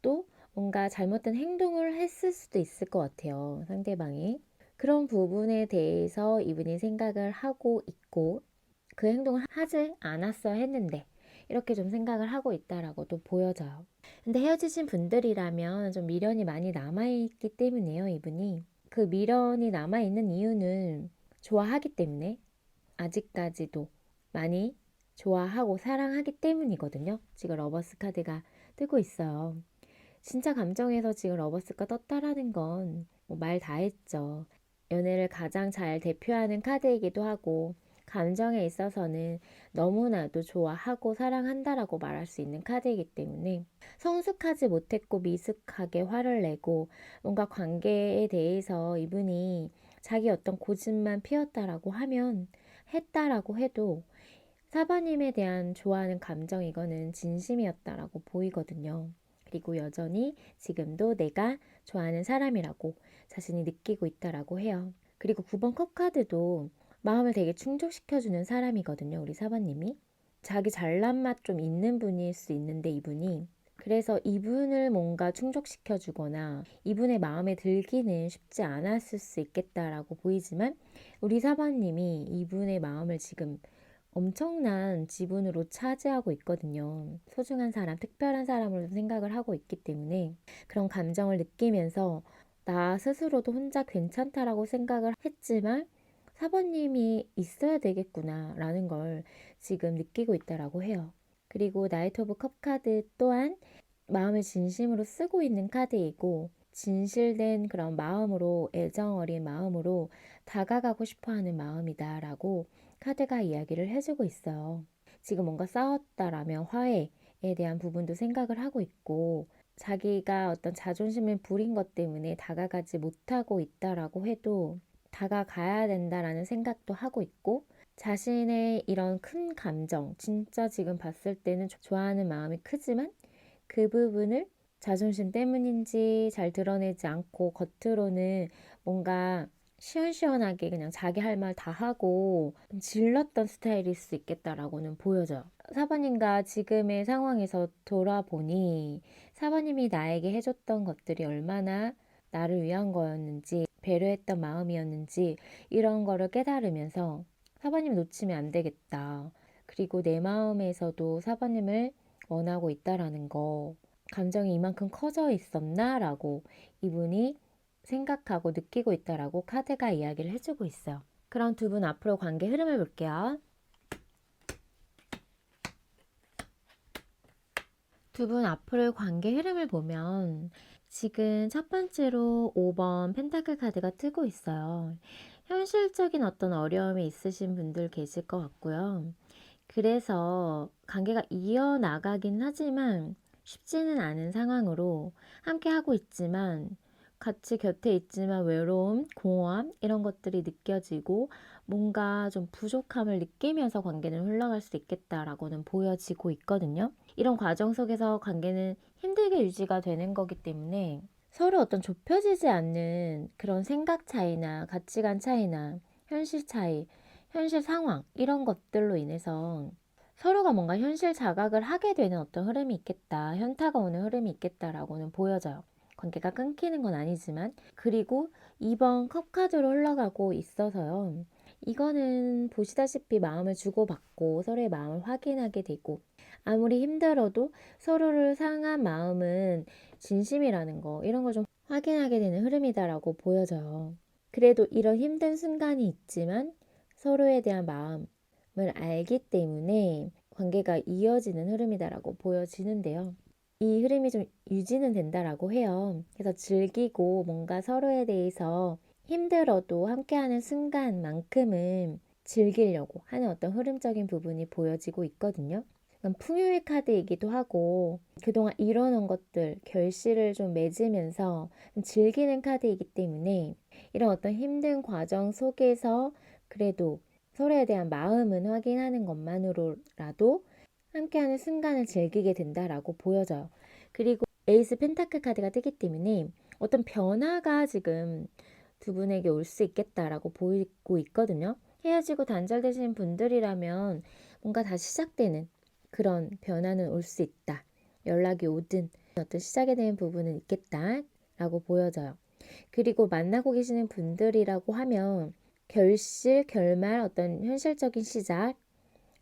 Speaker 1: 또 뭔가 잘못된 행동을 했을 수도 있을 것 같아요, 상대방이. 그런 부분에 대해서 이분이 생각을 하고 있고, 그 행동을 하지 않았어야 했는데 이렇게 좀 생각을 하고 있다라고도 보여져요. 근데 헤어지신 분들이라면 좀 미련이 많이 남아있기 때문에요, 이분이. 그 미련이 남아있는 이유는 좋아하기 때문에, 아직까지도 많이 좋아하고 사랑하기 때문이거든요. 지금 러버스 카드가 뜨고 있어요. 진짜 감정에서 지금 러버스가 떴다라는 건 말 다 했죠. 연애를 가장 잘 대표하는 카드이기도 하고, 감정에 있어서는 너무나도 좋아하고 사랑한다라고 말할 수 있는 카드이기 때문에 성숙하지 못했고 미숙하게 화를 내고 뭔가 관계에 대해서 이분이 자기 어떤 고집만 피웠다라고 하면, 했다라고 해도 사바님에 대한 좋아하는 감정, 이거는 진심이었다라고 보이거든요. 그리고 여전히 지금도 내가 좋아하는 사람이라고 자신이 느끼고 있다라고 해요. 그리고 9번 컵 카드도 마음을 되게 충족시켜주는 사람이거든요, 우리 사바님이. 자기 잘난 맛 좀 있는 분일 수 있는데 이분이, 그래서 이분을 뭔가 충족시켜주거나 이분의 마음에 들기는 쉽지 않았을 수 있겠다라고 보이지만, 우리 사바님이 이분의 마음을 지금 엄청난 지분으로 차지하고 있거든요. 소중한 사람, 특별한 사람으로 생각을 하고 있기 때문에 그런 감정을 느끼면서 나 스스로도 혼자 괜찮다라고 생각을 했지만 사번님이 있어야 되겠구나 라는 걸 지금 느끼고 있다라고 해요. 그리고 나이트 오브 컵 카드 또한 마음을 진심으로 쓰고 있는 카드이고, 진실된 그런 마음으로, 애정 어린 마음으로 다가가고 싶어 하는 마음이다 라고 카드가 이야기를 해주고 있어요. 지금 뭔가 싸웠다라면 화해에 대한 부분도 생각을 하고 있고, 자기가 어떤 자존심을 부린 것 때문에 다가가지 못하고 있다라고 해도 다가가야 된다라는 생각도 하고 있고, 자신의 이런 큰 감정, 진짜 지금 봤을 때는 좋아하는 마음이 크지만 그 부분을 자존심 때문인지 잘 드러내지 않고 겉으로는 뭔가 시원시원하게 그냥 자기 할 말 다 하고 질렀던 스타일일 수 있겠다라고는 보여져요. 사바님과 지금의 상황에서 돌아보니 사바님이 나에게 해줬던 것들이 얼마나 나를 위한 거였는지, 배려했던 마음이었는지, 이런 거를 깨달으면서 사바님 놓치면 안 되겠다. 그리고 내 마음에서도 사바님을 원하고 있다라는 거, 감정이 이만큼 커져 있었나? 라고 이분이 생각하고 느끼고 있다라고 카드가 이야기를 해주고 있어요. 그럼 두 분 앞으로 관계 흐름을 볼게요. 두 분 앞으로의 관계 흐름을 보면 지금 첫 번째로 5번 펜타클 카드가 뜨고 있어요. 현실적인 어떤 어려움이 있으신 분들 계실 것 같고요. 그래서 관계가 이어나가긴 하지만 쉽지는 않은 상황으로 함께 하고 있지만 같이 곁에 있지만 외로움, 공허함 이런 것들이 느껴지고 뭔가 좀 부족함을 느끼면서 관계는 흘러갈 수 있겠다라고는 보여지고 있거든요. 이런 과정 속에서 관계는 힘들게 유지가 되는 거기 때문에 서로 어떤 좁혀지지 않는 그런 생각 차이나 가치관 차이나 현실 차이, 현실 상황 이런 것들로 인해서 서로가 뭔가 현실 자각을 하게 되는 어떤 흐름이 있겠다, 현타가 오는 흐름이 있겠다라고는 보여져요. 관계가 끊기는 건 아니지만. 그리고 2번 컵카드로 흘러가고 있어서요. 이거는 보시다시피 마음을 주고받고 서로의 마음을 확인하게 되고 아무리 힘들어도 서로를 상한 마음은 진심이라는 거 이런 걸 좀 확인하게 되는 흐름이다라고 보여져요. 그래도 이런 힘든 순간이 있지만 서로에 대한 마음을 알기 때문에 관계가 이어지는 흐름이다라고 보여지는데요. 이 흐름이 좀 유지는 된다라고 해요. 그래서 즐기고 뭔가 서로에 대해서 힘들어도 함께하는 순간만큼은 즐기려고 하는 어떤 흐름적인 부분이 보여지고 있거든요. 풍요의 카드이기도 하고 그동안 이뤄놓은 것들, 결실을 좀 맺으면서 좀 즐기는 카드이기 때문에 이런 어떤 힘든 과정 속에서 그래도 서로에 대한 마음은 확인하는 것만으로라도 함께하는 순간을 즐기게 된다라고 보여져요. 그리고 에이스 펜타클 카드가 뜨기 때문에 어떤 변화가 지금 두 분에게 올 수 있겠다라고 보이고 있거든요. 헤어지고 단절되신 분들이라면 뭔가 다시 시작되는 그런 변화는 올 수 있다. 연락이 오든 어떤 시작에 대한 부분은 있겠다라고 보여져요. 그리고 만나고 계시는 분들이라고 하면 결실, 결말, 어떤 현실적인 시작,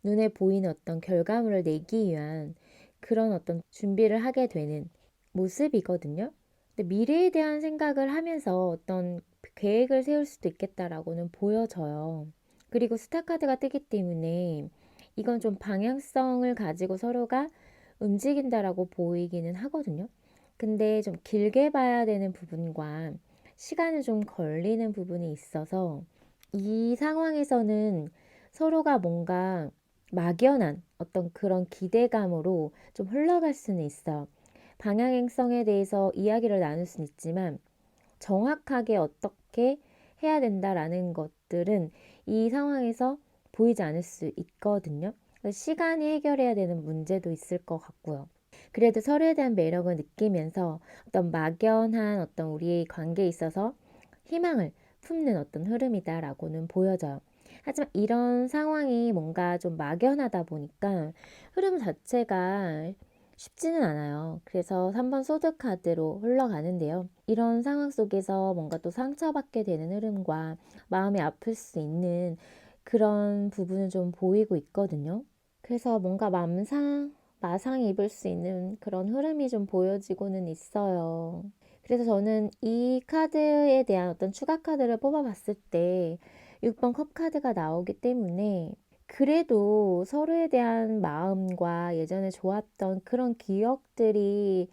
Speaker 1: 눈에 보이는 어떤 결과물을 내기 위한 그런 어떤 준비를 하게 되는 모습이거든요. 근데 미래에 대한 생각을 하면서 어떤 계획을 세울 수도 있겠다라고는 보여져요. 그리고 스타카드가 뜨기 때문에 이건 좀 방향성을 가지고 서로가 움직인다라고 보이기는 하거든요. 근데 좀 길게 봐야 되는 부분과 시간이 좀 걸리는 부분이 있어서 이 상황에서는 서로가 뭔가 막연한 어떤 그런 기대감으로 좀 흘러갈 수는 있어요. 방향성에 대해서 이야기를 나눌 수는 있지만 정확하게 어떻게 해야 된다라는 것들은 이 상황에서 보이지 않을 수 있거든요. 시간이 해결해야 되는 문제도 있을 것 같고요. 그래도 서로에 대한 매력을 느끼면서 어떤 막연한 어떤 우리의 관계에 있어서 희망을 품는 어떤 흐름이다라고는 보여져요. 하지만 이런 상황이 뭔가 좀 막연하다 보니까 흐름 자체가 쉽지는 않아요. 그래서 3번 소드 카드로 흘러가는데요. 이런 상황 속에서 뭔가 또 상처받게 되는 흐름과 마음이 아플 수 있는 그런 부분을 좀 보이고 있거든요. 그래서 뭔가 마상 입을 수 있는 그런 흐름이 좀 보여지고는 있어요. 그래서 저는 이 카드에 대한 어떤 추가 카드를 뽑아봤을 때 6번 컵 카드가 나오기 때문에 그래도 서로에 대한 마음과 예전에 좋았던 그런 기억들이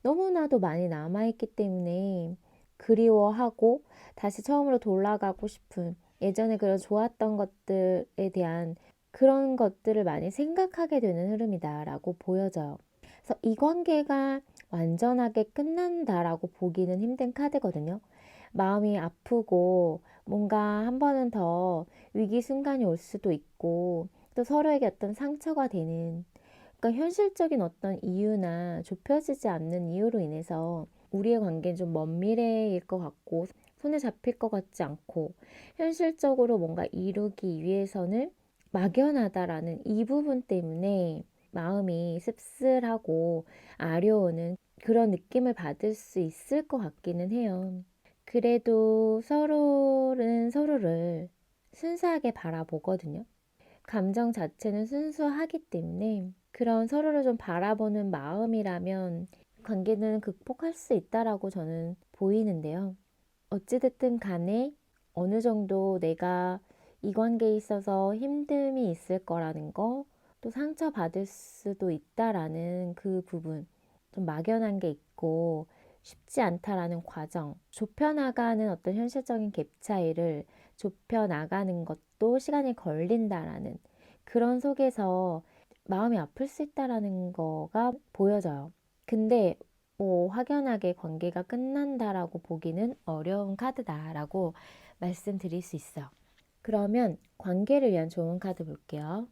Speaker 1: 너무나도 많이 남아있기 때문에 그리워하고 다시 처음으로 돌아가고 싶은 예전에 그런 좋았던 것들에 대한 그런 것들을 많이 생각하게 되는 흐름이다라고 보여져요. 그래서 이 관계가 완전하게 끝난다라고 보기는 힘든 카드거든요. 마음이 아프고 뭔가 한 번은 더 위기 순간이 올 수도 있고 또 서로에게 어떤 상처가 되는 그러니까 현실적인 어떤 이유나 좁혀지지 않는 이유로 인해서 우리의 관계는 좀 먼 미래일 것 같고 손에 잡힐 것 같지 않고 현실적으로 뭔가 이루기 위해서는 막연하다라는 이 부분 때문에 마음이 씁쓸하고 아려오는 그런 느낌을 받을 수 있을 것 같기는 해요. 그래도 서로는 서로를 순수하게 바라보거든요. 감정 자체는 순수하기 때문에 그런 서로를 좀 바라보는 마음이라면 관계는 극복할 수 있다라고 저는 보이는데요. 어찌됐든 간에 어느 정도 내가 이 관계에 있어서 힘듦이 있을 거라는 거, 또 상처받을 수도 있다라는 그 부분, 좀 막연한 게 있고 쉽지 않다라는 과정, 좁혀나가는 어떤 현실적인 갭 차이를 좁혀나가는 것도 시간이 걸린다라는 그런 속에서 마음이 아플 수 있다라는 거가 보여져요. 근데 뭐 확연하게 관계가 끝난다라고 보기는 어려운 카드다라고 말씀드릴 수 있어요. 그러면 관계를 위한 조언 카드 볼게요.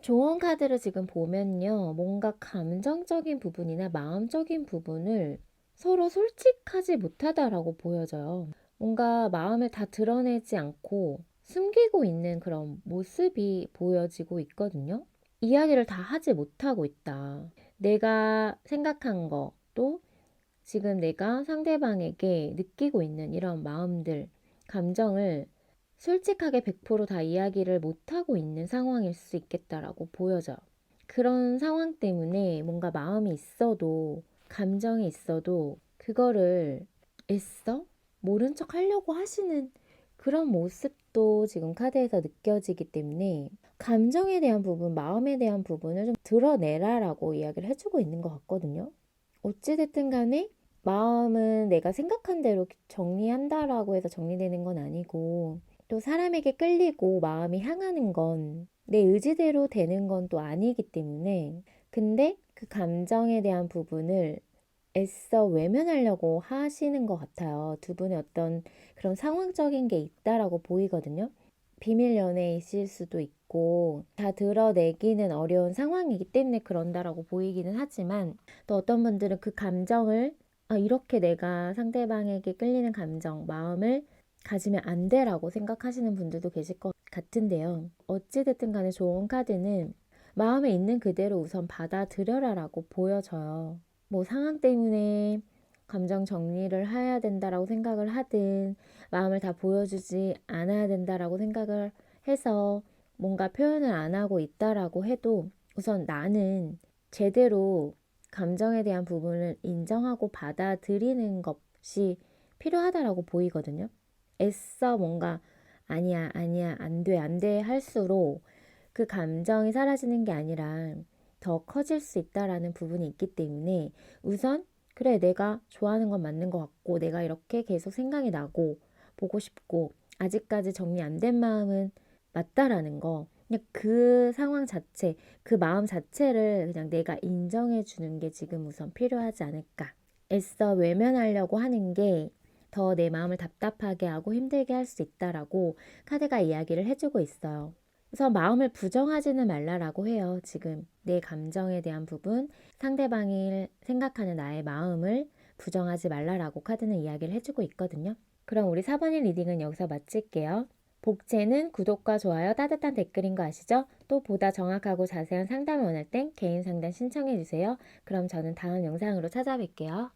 Speaker 1: 조언 카드를 지금 보면요. 뭔가 감정적인 부분이나 마음적인 부분을 서로 솔직하지 못하다라고 보여져요. 뭔가 마음을 다 드러내지 않고 숨기고 있는 그런 모습이 보여지고 있거든요. 이야기를 다 하지 못하고 있다. 내가 생각한 거, 또 지금 내가 상대방에게 느끼고 있는 이런 마음들, 감정을 솔직하게 100%다 이야기를 못하고 있는 상황일 수 있겠다라고 보여져요. 그런 상황 때문에 뭔가 마음이 있어도, 감정이 있어도, 그거를 애써 모른 척 하려고 하시는 그런 모습도 지금 카드에서 느껴지기 때문에 감정에 대한 부분, 마음에 대한 부분을 좀 드러내라라고 이야기를 해주고 있는 것 같거든요. 어찌됐든 간에 마음은 내가 생각한 대로 정리한다라고 해서 정리되는 건 아니고, 또 사람에게 끌리고 마음이 향하는 건 내 의지대로 되는 건 또 아니기 때문에, 근데 그 감정에 대한 부분을 애써 외면하려고 하시는 것 같아요. 두 분의 어떤 그런 상황적인 게 있다라고 보이거든요. 비밀 연애이실 수도 있고 다 드러내기는 어려운 상황이기 때문에 그런다라고 보이기는 하지만, 또 어떤 분들은 그 감정을 이렇게 내가 상대방에게 끌리는 감정, 마음을 가지면 안 돼라고 생각하시는 분들도 계실 것 같은데요. 어찌됐든 간에 좋은 카드는 마음에 있는 그대로 우선 받아들여라라고 보여져요. 뭐 상황 때문에 감정 정리를 해야 된다라고 생각을 하든, 마음을 다 보여주지 않아야 된다라고 생각을 해서 뭔가 표현을 안 하고 있다라고 해도, 우선 나는 제대로 감정에 대한 부분을 인정하고 받아들이는 것이 필요하다라고 보이거든요. 애써 뭔가 아니야, 아니야, 안 돼, 안 돼 할수록 그 감정이 사라지는 게 아니라 더 커질 수 있다라는 부분이 있기 때문에, 우선 그래, 내가 좋아하는 건 맞는 것 같고, 내가 이렇게 계속 생각이 나고 보고 싶고 아직까지 정리 안 된 마음은 맞다라는 거, 그냥 그 상황 자체, 그 마음 자체를 그냥 내가 인정해 주는 게 지금 우선 필요하지 않을까. 애써 외면하려고 하는 게 더 내 마음을 답답하게 하고 힘들게 할 수 있다라고 카드가 이야기를 해주고 있어요. 그래서 마음을 부정하지는 말라라고 해요. 지금 내 감정에 대한 부분, 상대방이 생각하는 나의 마음을 부정하지 말라라고 카드는 이야기를 해주고 있거든요. 그럼 우리 4번의 리딩은 여기서 마칠게요. 복채는 구독과 좋아요, 따뜻한 댓글인 거 아시죠? 또 보다 정확하고 자세한 상담을 원할 땐 개인 상담 신청해 주세요. 그럼 저는 다음 영상으로 찾아뵐게요.